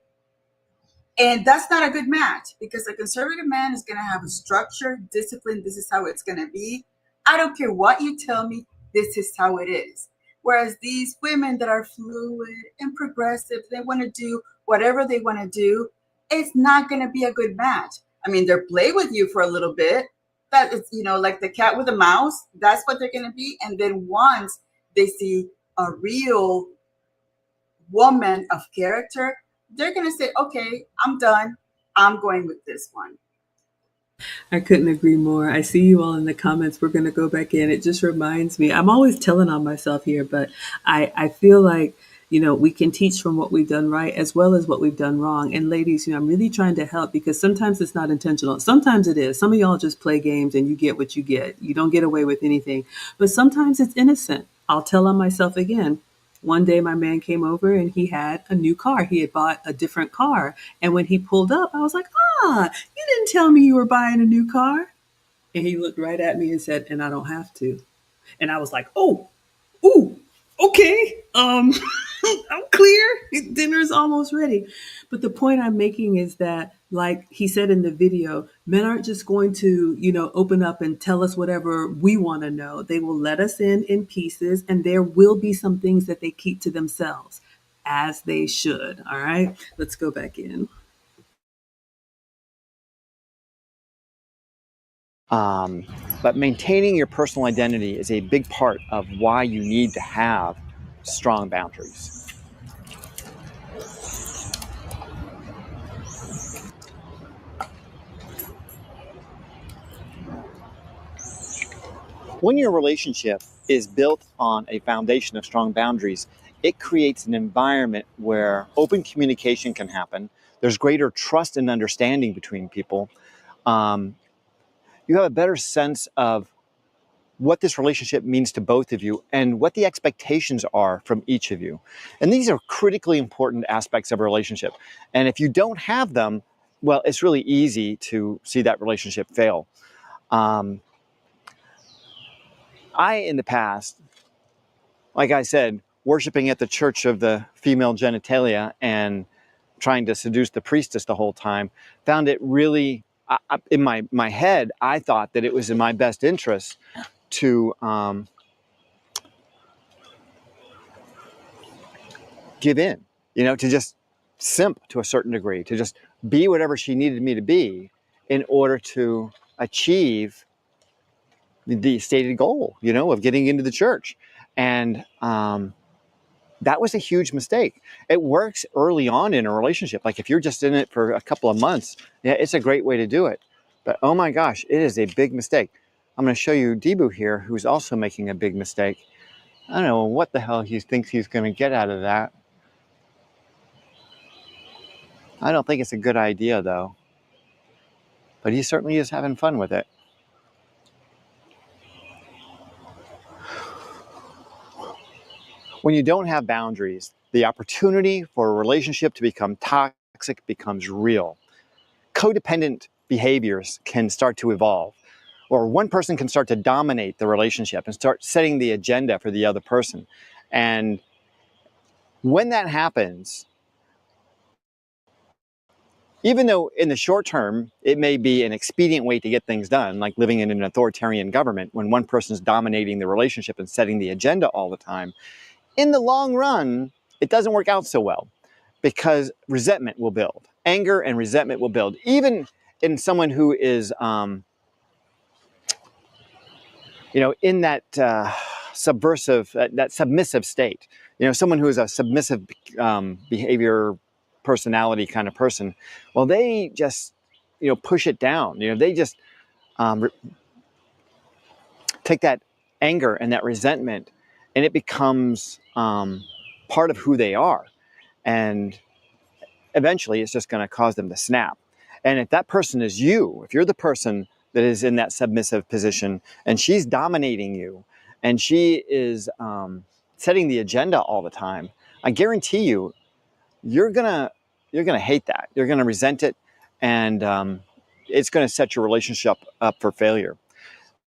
And that's not a good match, because a conservative man is going to have a structure, discipline. This is how it's going to be. I don't care what you tell me. This is how it is. Whereas these women that are fluid and progressive, they want to do whatever they want to do. It's not going to be a good match. I mean, they'll play with you for a little bit. That is, like the cat with a mouse. That's what they're going to be. And then once they see a real woman of character, they're going to say, okay, I'm done. I'm going with this one. I couldn't agree more. I see you all in the comments. We're going to go back in. It just reminds me, I'm always telling on myself here, but I feel like, we can teach from what we've done right as well as what we've done wrong. And ladies, I'm really trying to help because sometimes it's not intentional. Sometimes it is. Some of y'all just play games and you get what you get. You don't get away with anything. But sometimes it's innocent. I'll tell on myself again. One day my man came over and he had a new car. He had bought a different car. And when he pulled up, I was like, you didn't tell me you were buying a new car. And he looked right at me and said, and I don't have to. And I was like, oh, ooh, okay. I'm clear. Dinner's almost ready. But the point I'm making is that, like he said in the video, men aren't just going to, open up and tell us whatever we want to know. They will let us in pieces, and there will be some things that they keep to themselves, as they should. All right, let's go back in. But maintaining your personal identity is a big part of why you need to have strong boundaries. When your relationship is built on a foundation of strong boundaries, it creates an environment where open communication can happen. There's greater trust and understanding between people. You have a better sense of what this relationship means to both of you and what the expectations are from each of you. And these are critically important aspects of a relationship. And if you don't have them, well, it's really easy to see that relationship fail. In the past, like I said, worshiping at the church of the female genitalia and trying to seduce the priestess the whole time, found it really, in my head, I thought that it was in my best interest to give in, to just simp to a certain degree, to just be whatever she needed me to be in order to achieve the stated goal, of getting into the church. And that was a huge mistake. It works early on in a relationship. Like if you're just in it for a couple of months, yeah, it's a great way to do it. But oh my gosh, it is a big mistake. I'm going to show you Debu here, who's also making a big mistake. I don't know what the hell he thinks he's going to get out of that. I don't think it's a good idea, though. But he certainly is having fun with it. When you don't have boundaries, the opportunity for a relationship to become toxic becomes real. Codependent behaviors can start to evolve, or one person can start to dominate the relationship and start setting the agenda for the other person. And when that happens, even though in the short term, it may be an expedient way to get things done, like living in an authoritarian government when one person is dominating the relationship and setting the agenda all the time, in the long run, it doesn't work out so well because resentment will build. Anger and resentment will build, even in someone who is, in that subversive, that submissive state. Someone who is a submissive behavior, personality kind of person. Well, they just, push it down. They just take that anger and that resentment, and it becomes part of who they are. And eventually it's just going to cause them to snap. And if that person is you, if you're the person that is in that submissive position and she's dominating you and she is setting the agenda all the time, I guarantee you, you're gonna hate that. You're gonna resent it, and it's gonna set your relationship up for failure.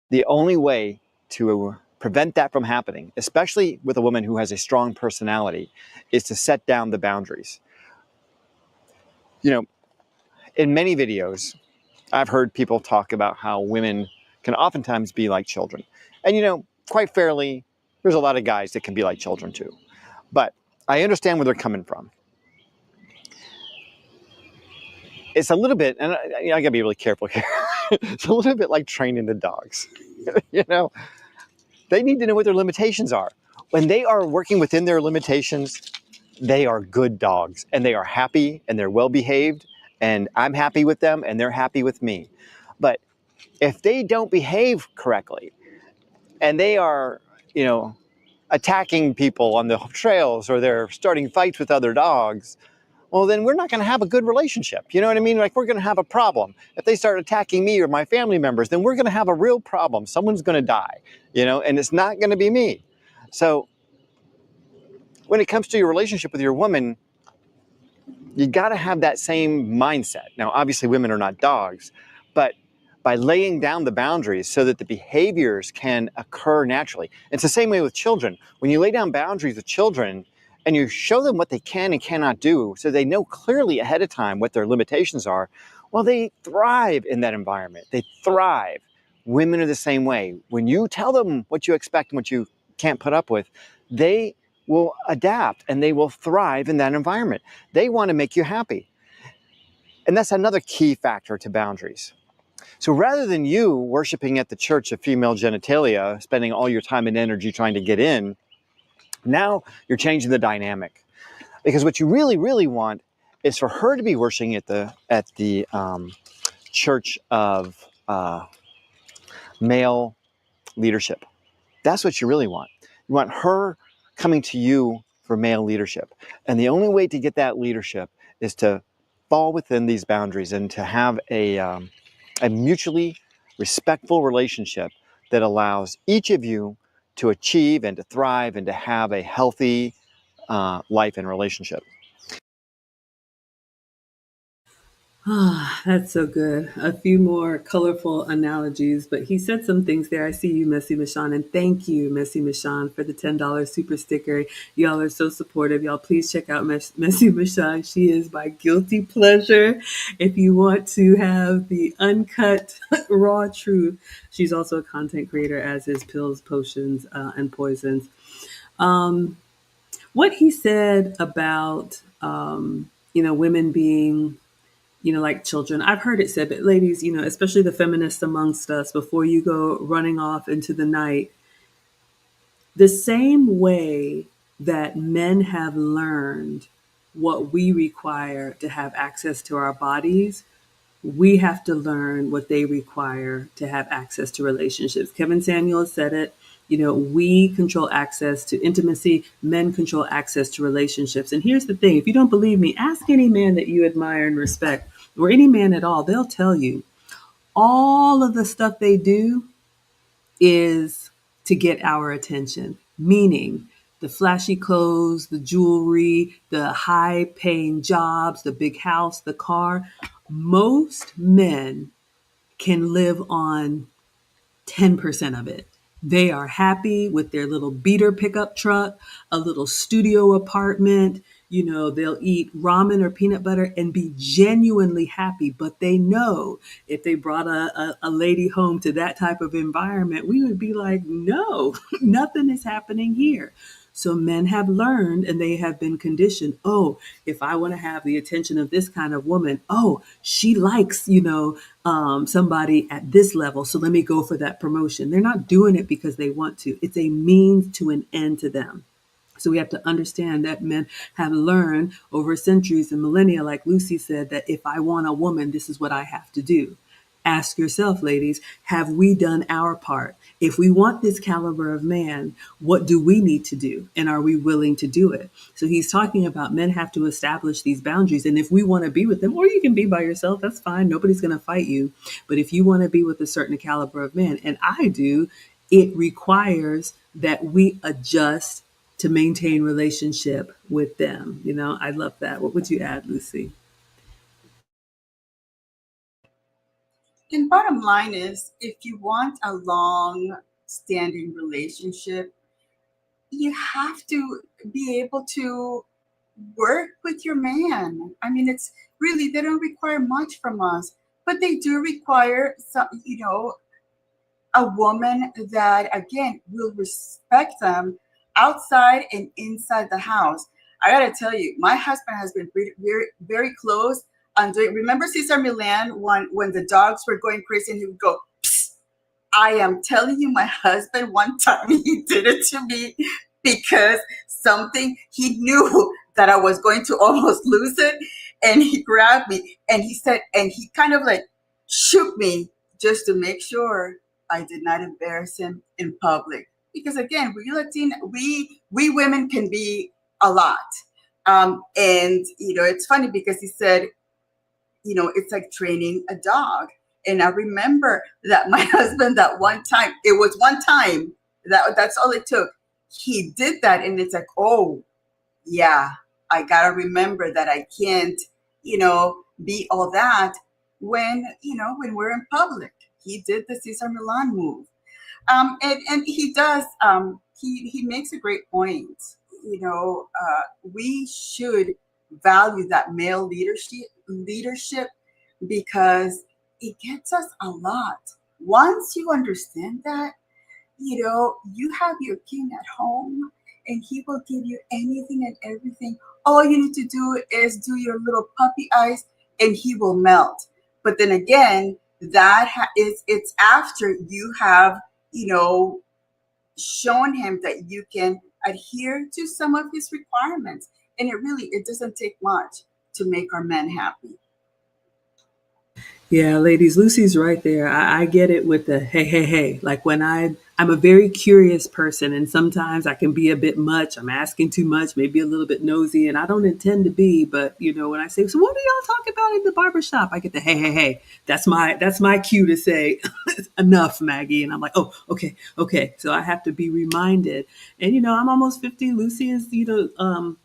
The only way to prevent that from happening, especially with a woman who has a strong personality, is to set down the boundaries. In many videos, I've heard people talk about how women can oftentimes be like children. And quite fairly, there's a lot of guys that can be like children too. But I understand where they're coming from. It's a little bit, and I gotta be really careful here. It's a little bit like training the dogs. They need to know what their limitations are. When they are working within their limitations, they are good dogs and they are happy and they're well behaved and I'm happy with them and they're happy with me. But if they don't behave correctly and they are, attacking people on the trails or they're starting fights with other dogs, well, then we're not going to have a good relationship. You know what I mean? Like, we're going to have a problem. If they start attacking me or my family members, then we're going to have a real problem. Someone's going to die, and it's not going to be me. So when it comes to your relationship with your woman, you got to have that same mindset. Now, obviously, women are not dogs, but by laying down the boundaries so that the behaviors can occur naturally. It's the same way with children. When you lay down boundaries with children and you show them what they can and cannot do so they know clearly ahead of time what their limitations are, well, they thrive in that environment. They thrive. Women are the same way. When you tell them what you expect and what you can't put up with, they will adapt and they will thrive in that environment. They want to make you happy. And that's another key factor to boundaries. So rather than you worshiping at the church of female genitalia, spending all your time and energy trying to get in, now you're changing the dynamic. Because what you really, really want is for her to be worshiping at the church of male leadership. That's what you really want. You want her coming to you for male leadership. And the only way to get that leadership is to fall within these boundaries and to have a mutually respectful relationship that allows each of you to achieve and to thrive and to have a healthy life and relationship. Ah, that's so good. A few more colorful analogies, but he said some things there. I see you, Messy Michon, and thank you, Messy Michon, for the $10 super sticker. Y'all are so supportive. Y'all, please check out Messy Michon. She is my guilty pleasure. If you want to have the uncut, raw truth, she's also a content creator, as is Pills, Potions, and Poisons. What he said about, women being like children. I've heard it said, but ladies, especially the feminists amongst us, before you go running off into the night, the same way that men have learned what we require to have access to our bodies, we have to learn what they require to have access to relationships. Kevin Samuels said it. We control access to intimacy, men control access to relationships. And here's the thing, if you don't believe me, ask any man that you admire and respect, or any man at all. They'll tell you all of the stuff they do is to get our attention, meaning the flashy clothes, the jewelry, the high paying jobs, the big house, the car. Most men can live on 10% of it. They are happy with their little beater pickup truck, a little studio apartment. They'll eat ramen or peanut butter and be genuinely happy. But they know if they brought a lady home to that type of environment, we would be like, no, nothing is happening here. So men have learned and they have been conditioned. Oh, if I want to have the attention of this kind of woman, oh, she likes, somebody at this level. So let me go for that promotion. They're not doing it because they want to. It's a means to an end to them. So we have to understand that men have learned over centuries and millennia, like Lucy said, that if I want a woman, this is what I have to do. Ask yourself, ladies, have we done our part? If we want this caliber of man, what do we need to do? And are we willing to do it? So he's talking about men have to establish these boundaries. And if we want to be with them, or you can be by yourself, that's fine. Nobody's going to fight you. But if you want to be with a certain caliber of man, and I do, it requires that we adjust to maintain relationship with them. I love that. What would you add, Lucy? And bottom line is, if you want a long standing relationship, you have to be able to work with your man. I mean, it's really, they don't require much from us, but they do require some, a woman that, again, will respect them outside and inside the house. I gotta tell you, my husband has been very, very close on doing. Remember Cesar Millan when the dogs were going crazy, and he would go, "Psst." I am telling you, my husband one time he did it to me because something he knew that I was going to almost lose it. And he grabbed me and he said, and he kind of like shook me just to make sure I did not embarrass him in public. Because again, we women can be a lot. And it's funny because he said, it's like training a dog. And I remember that my husband, that one time, it was one time, that's all it took. He did that, and it's like, oh, yeah, I gotta remember that I can't, be all that when we're in public. He did the Cesar Millan move. And he does, he makes a great point. We should value that male leadership because it gets us a lot. Once you understand that, you have your king at home and he will give you anything and everything. All you need to do is do your little puppy eyes and he will melt. But then again, it's after you have, shown him that you can adhere to some of his requirements. And it doesn't take much to make our men happy. Yeah, ladies, Lucy's right there. I get it with the hey, hey, hey. Like when I'm a very curious person and sometimes I can be a bit much. I'm asking too much, maybe a little bit nosy, and I don't intend to be, but when I say, so what do y'all talk about in the barbershop? I get the hey, hey, hey. That's my cue to say enough, Maggie. And I'm like, oh, okay, okay. So I have to be reminded. And I'm almost 50. Lucy is, in her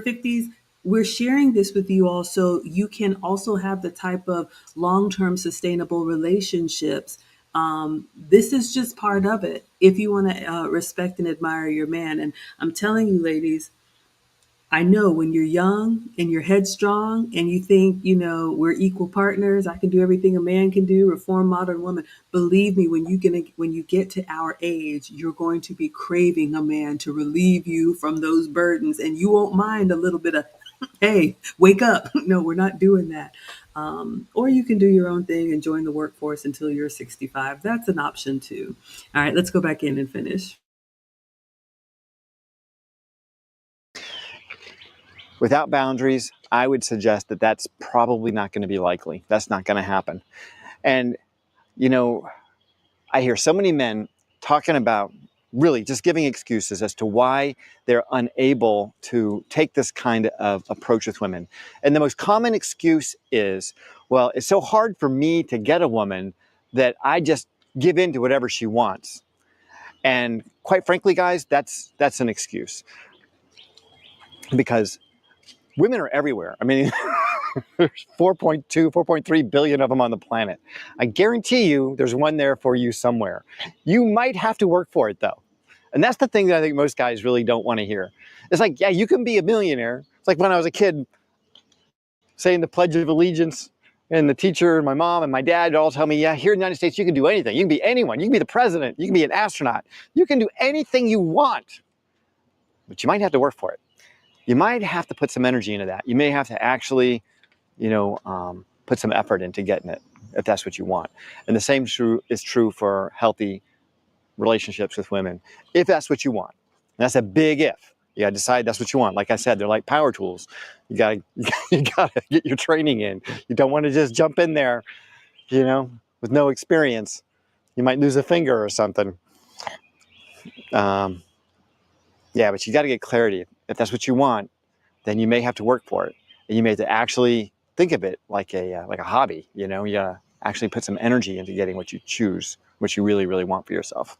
50s. We're sharing this with you all so you can also have the type of long-term sustainable relationships. This is just part of it if you want to respect and admire your man. And I'm telling you, ladies, I know when you're young and you're headstrong and you think, we're equal partners, I can do everything a man can do, reform modern woman. Believe me, when you get to our age, you're going to be craving a man to relieve you from those burdens, and you won't mind a little bit of, hey, wake up. No, we're not doing that. Or you can do your own thing and join the workforce until you're 65. That's an option too. All right, let's go back in and finish. Without boundaries, I would suggest that that's probably not going to be likely. That's not going to happen. And, I hear so many men talking about really just giving excuses as to why they're unable to take this kind of approach with women. And the most common excuse is, well, it's so hard for me to get a woman that I just give in to whatever she wants. And quite frankly, guys, that's an excuse. Because women are everywhere. I mean, there's 4.2, 4.3 billion of them on the planet. I guarantee you there's one there for you somewhere. You might have to work for it though. And that's the thing that I think most guys really don't want to hear. It's like, yeah, you can be a millionaire. It's like when I was a kid saying the Pledge of Allegiance, and the teacher and my mom and my dad all tell me, yeah, here in the United States, you can do anything. You can be anyone. You can be the president. You can be an astronaut. You can do anything you want, but you might have to work for it. You might have to put some energy into that. You may have to actually, put some effort into getting it, if that's what you want. And the same is true for healthy relationships with women, if that's what you want. And that's a big if. You gotta decide that's what you want. Like I said, they're like power tools. You gotta get your training in. You don't want to just jump in there, with no experience. You might lose a finger or something. But you got to get clarity. If that's what you want, then you may have to work for it, and you may have to actually think of it like a hobby. You gotta actually put some energy into getting what you choose, what you really, really want for yourself.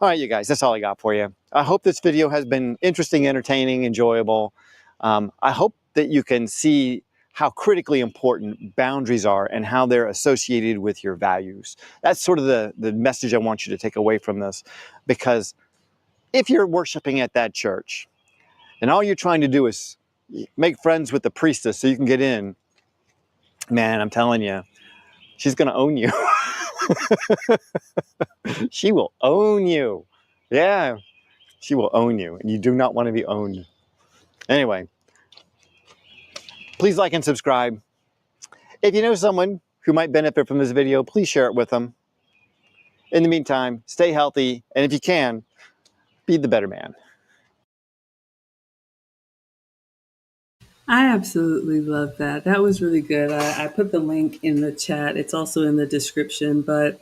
All right, you guys, that's all I got for you. I hope this video has been interesting, entertaining, enjoyable. I hope that you can see how critically important boundaries are and how they're associated with your values. That's sort of the message I want you to take away from this, because if you're worshiping at that church and all you're trying to do is make friends with the priestess so you can get in, man, I'm telling you, she's going to own you. She will own you. Yeah, she will own you, and you do not want to be owned. Anyway, please like and subscribe. If you know someone who might benefit from this video, please share it with them. In the meantime, stay healthy, and if you can, be the better man. I absolutely love that. That was really good. I put the link in the chat. It's also in the description, but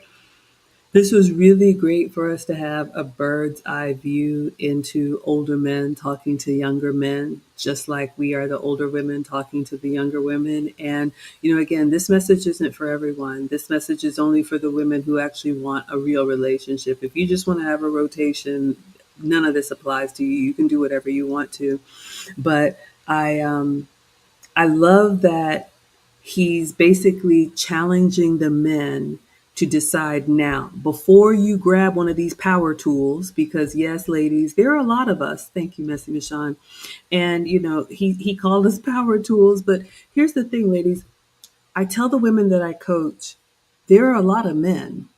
this was really great for us to have a bird's eye view into older men talking to younger men, just like we are the older women talking to the younger women. And, again, this message isn't for everyone. This message is only for the women who actually want a real relationship. If you just want to have a rotation, none of this applies to you. You can do whatever you want to. But I love that he's basically challenging the men to decide now before you grab one of these power tools, because yes, ladies, there are a lot of us. Thank you, Messy Michon. And he called us power tools, but here's the thing, ladies. I tell the women that I coach, there are a lot of men.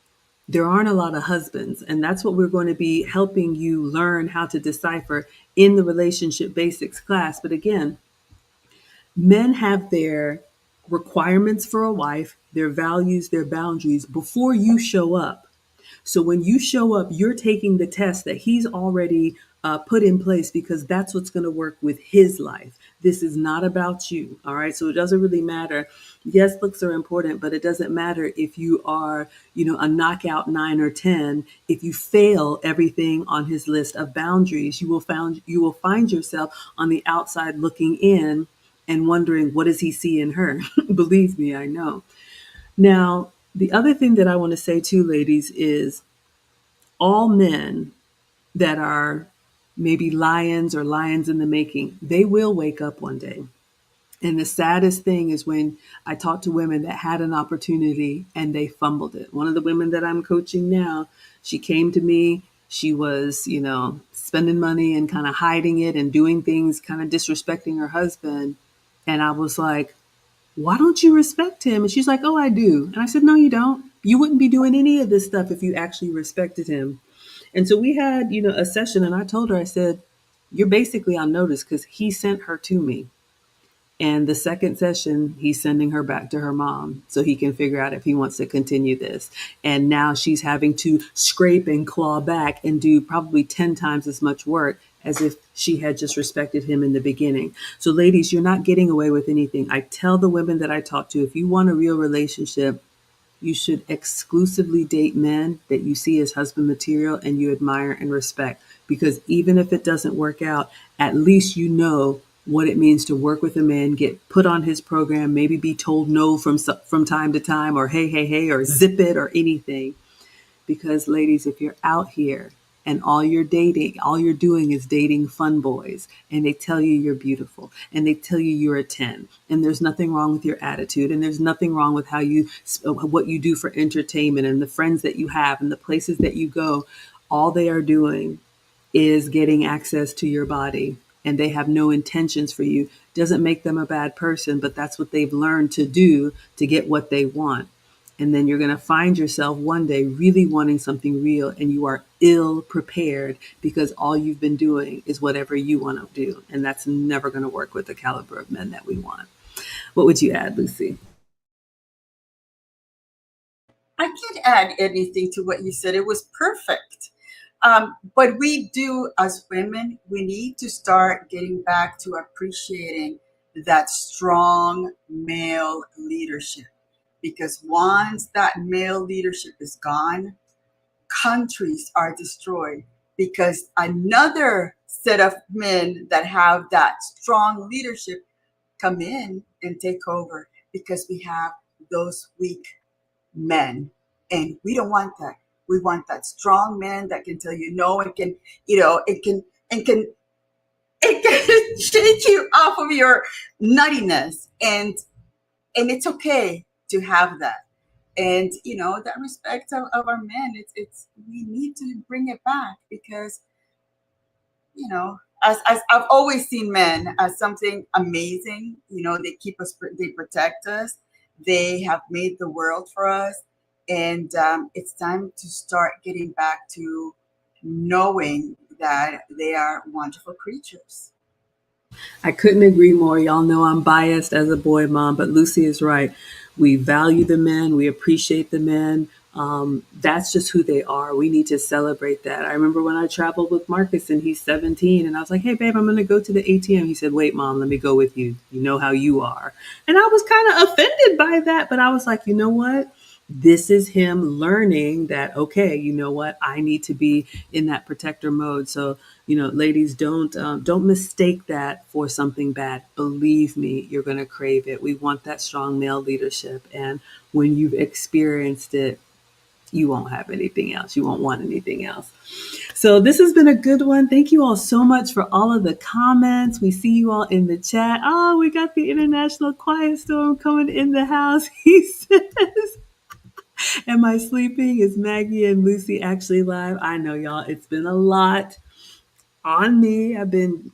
There aren't a lot of husbands, and that's what we're going to be helping you learn how to decipher in the relationship basics class. But again, men have their requirements for a wife, their values, their boundaries before you show up. So when you show up, you're taking the test that he's already put in place, because that's what's going to work with his life. This is not about you. All right. So it doesn't really matter. Yes, looks are important, but it doesn't matter if you are, a knockout 9 or 10. If you fail everything on his list of boundaries, you will find yourself on the outside looking in and wondering, what does he see in her? Believe me, I know. Now, the other thing that I want to say too, ladies, is all men that are maybe lions or lions in the making, they will wake up one day. And the saddest thing is when I talk to women that had an opportunity and they fumbled it. One of the women that I'm coaching now, she came to me. She was, spending money and kind of hiding it and doing things, kind of disrespecting her husband. And I was like, why don't you respect him? And she's like, oh, I do. And I said, no, you don't. You wouldn't be doing any of this stuff if you actually respected him. And so we had, a session, and I told her, I said, you're basically on notice because he sent her to me. And the second session, he's sending her back to her mom so he can figure out if he wants to continue this. And now she's having to scrape and claw back and do probably 10 times as much work as if she had just respected him in the beginning. So, ladies, you're not getting away with anything. I tell the women that I talk to, if you want a real relationship, you should exclusively date men that you see as husband material and you admire and respect. Because even if it doesn't work out, at least you know what it means to work with a man, get put on his program, maybe be told no from time to time, or hey, hey, hey, or zip it, or anything. Because ladies, if you're out here and all you're doing is dating fun boys, and they tell you you're beautiful, and they tell you you're a 10, and there's nothing wrong with your attitude, and there's nothing wrong with what you do for entertainment and the friends that you have and the places that you go, all they are doing is getting access to your body, and they have no intentions for you. Doesn't make them a bad person, but that's what they've learned to do to get what they want. And then you're going to find yourself one day really wanting something real, and you are ill prepared because all you've been doing is whatever you want to do. And that's never going to work with the caliber of men that we want. What would you add, Lucy? I can't add anything to what you said. It was perfect. But we do, as women, we need to start getting back to appreciating that strong male leadership. Because once that male leadership is gone, countries are destroyed, because another set of men that have that strong leadership come in and take over, because we have those weak men, and we don't want that. We want that strong man that can tell you no, and can, it can shake you off of your nuttiness, and it's okay to have that. And that respect of our men, it's we need to bring it back, because as I've always seen men as something amazing. They keep us, they protect us, they have made the world for us. And it's time to start getting back to knowing that they are wonderful creatures. I couldn't agree more. Y'all know I'm biased as a boy mom, but Lucy is right. We value the men, we appreciate the men, That's just who they are. We need to celebrate that. I remember when I traveled with Marcus and he's 17 and I was like, hey, babe, I'm going to go to the ATM. He said, wait, mom, let me go with you. You know how you are. And I was kind of offended by that, but I was like, you know what? This is him learning that, okay, you know what? I need to be in that protector mode. So, ladies, don't mistake that for something bad. Believe me, you're going to crave it. We want that strong male leadership. And when you've experienced it, you won't have anything else. You won't want anything else. So this has been a good one. Thank you all so much for all of the comments. We see you all in the chat. Oh, we got the International Quiet Storm coming in the house. He says, am I sleeping? Is Maggie and Lucy actually live? I know, y'all. It's been a lot on me. I've been,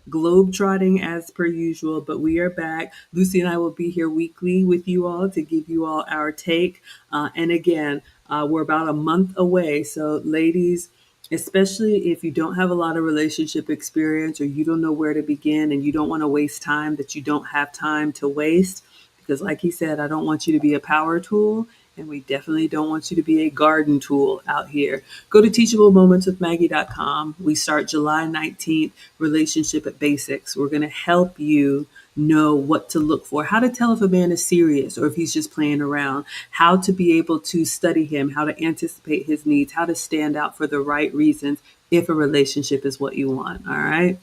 globetrotting as per usual, but we are back. Lucy and I will be here weekly with you all to give you all our take. And again, we're about a month away. So, ladies, especially if you don't have a lot of relationship experience or you don't know where to begin and you don't want to waste time that you don't have time to waste, because, like he said, I don't want you to be a power tool. And we definitely don't want you to be a garden tool out here. Go to teachablemomentswithmaggie.com. We start July 19th, Relationship at Basics. We're going to help you know what to look for, how to tell if a man is serious or if he's just playing around, how to be able to study him, how to anticipate his needs, how to stand out for the right reasons if a relationship is what you want. All right.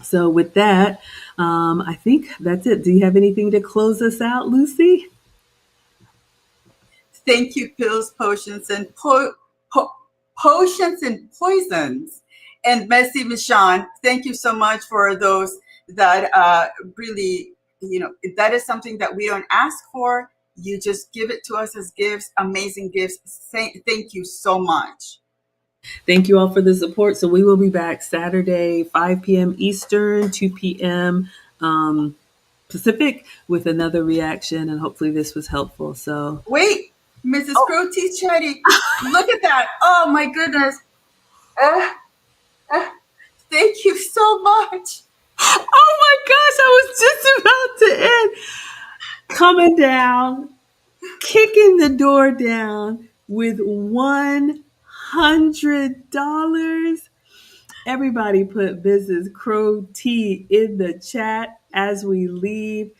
So with that, I think that's it. Do you have anything to close us out, Lucy? Thank you, pills, potions, and potions and poisons. And Messi Michon, thank you so much for those that really, that is something that we don't ask for. You just give it to us as gifts, amazing gifts. Thank you so much. Thank you all for the support. So we will be back Saturday, 5 p.m. Eastern, 2 p.m. Pacific with another reaction. And hopefully this was helpful. So wait. Mrs. Crotty Chetty, look at that. Oh, my goodness. Thank you so much. Oh, my gosh. I was just about to end. Coming down, kicking the door down with $100. Everybody put Mrs. Crow T in the chat as we leave.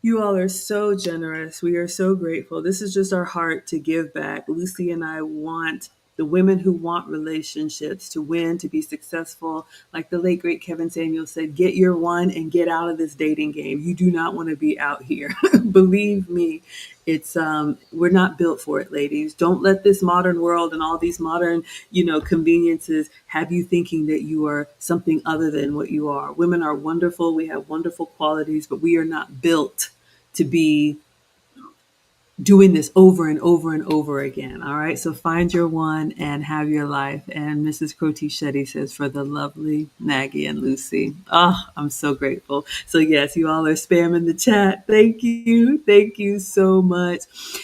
You all are so generous. We are so grateful. This is just our heart to give back. Lucy and I want the women who want relationships to win, to be successful. Like the late, great Kevin Samuel said, get your one and get out of this dating game. You do not want to be out here. Believe me, it's we're not built for it, ladies. Don't let this modern world and all these modern, conveniences have you thinking that you are something other than what you are. Women are wonderful. We have wonderful qualities, but we are not built to be doing this over and over and over again. All right. So find your one and have your life. And Mrs. Crotty Shetty says, for the lovely Maggie and Lucy. Oh, I'm so grateful. So yes, you all are spamming the chat. Thank you. Thank you so much.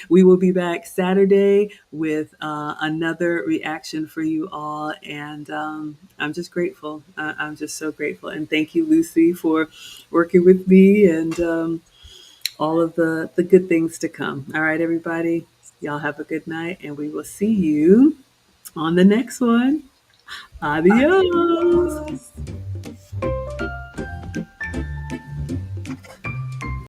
We will be back Saturday with another reaction for you all. And I'm just grateful. I'm just so grateful. And thank you, Lucy, for working with me and all of the good things to come. All right, everybody. Y'all have a good night, and we will see you on the next one. Adios.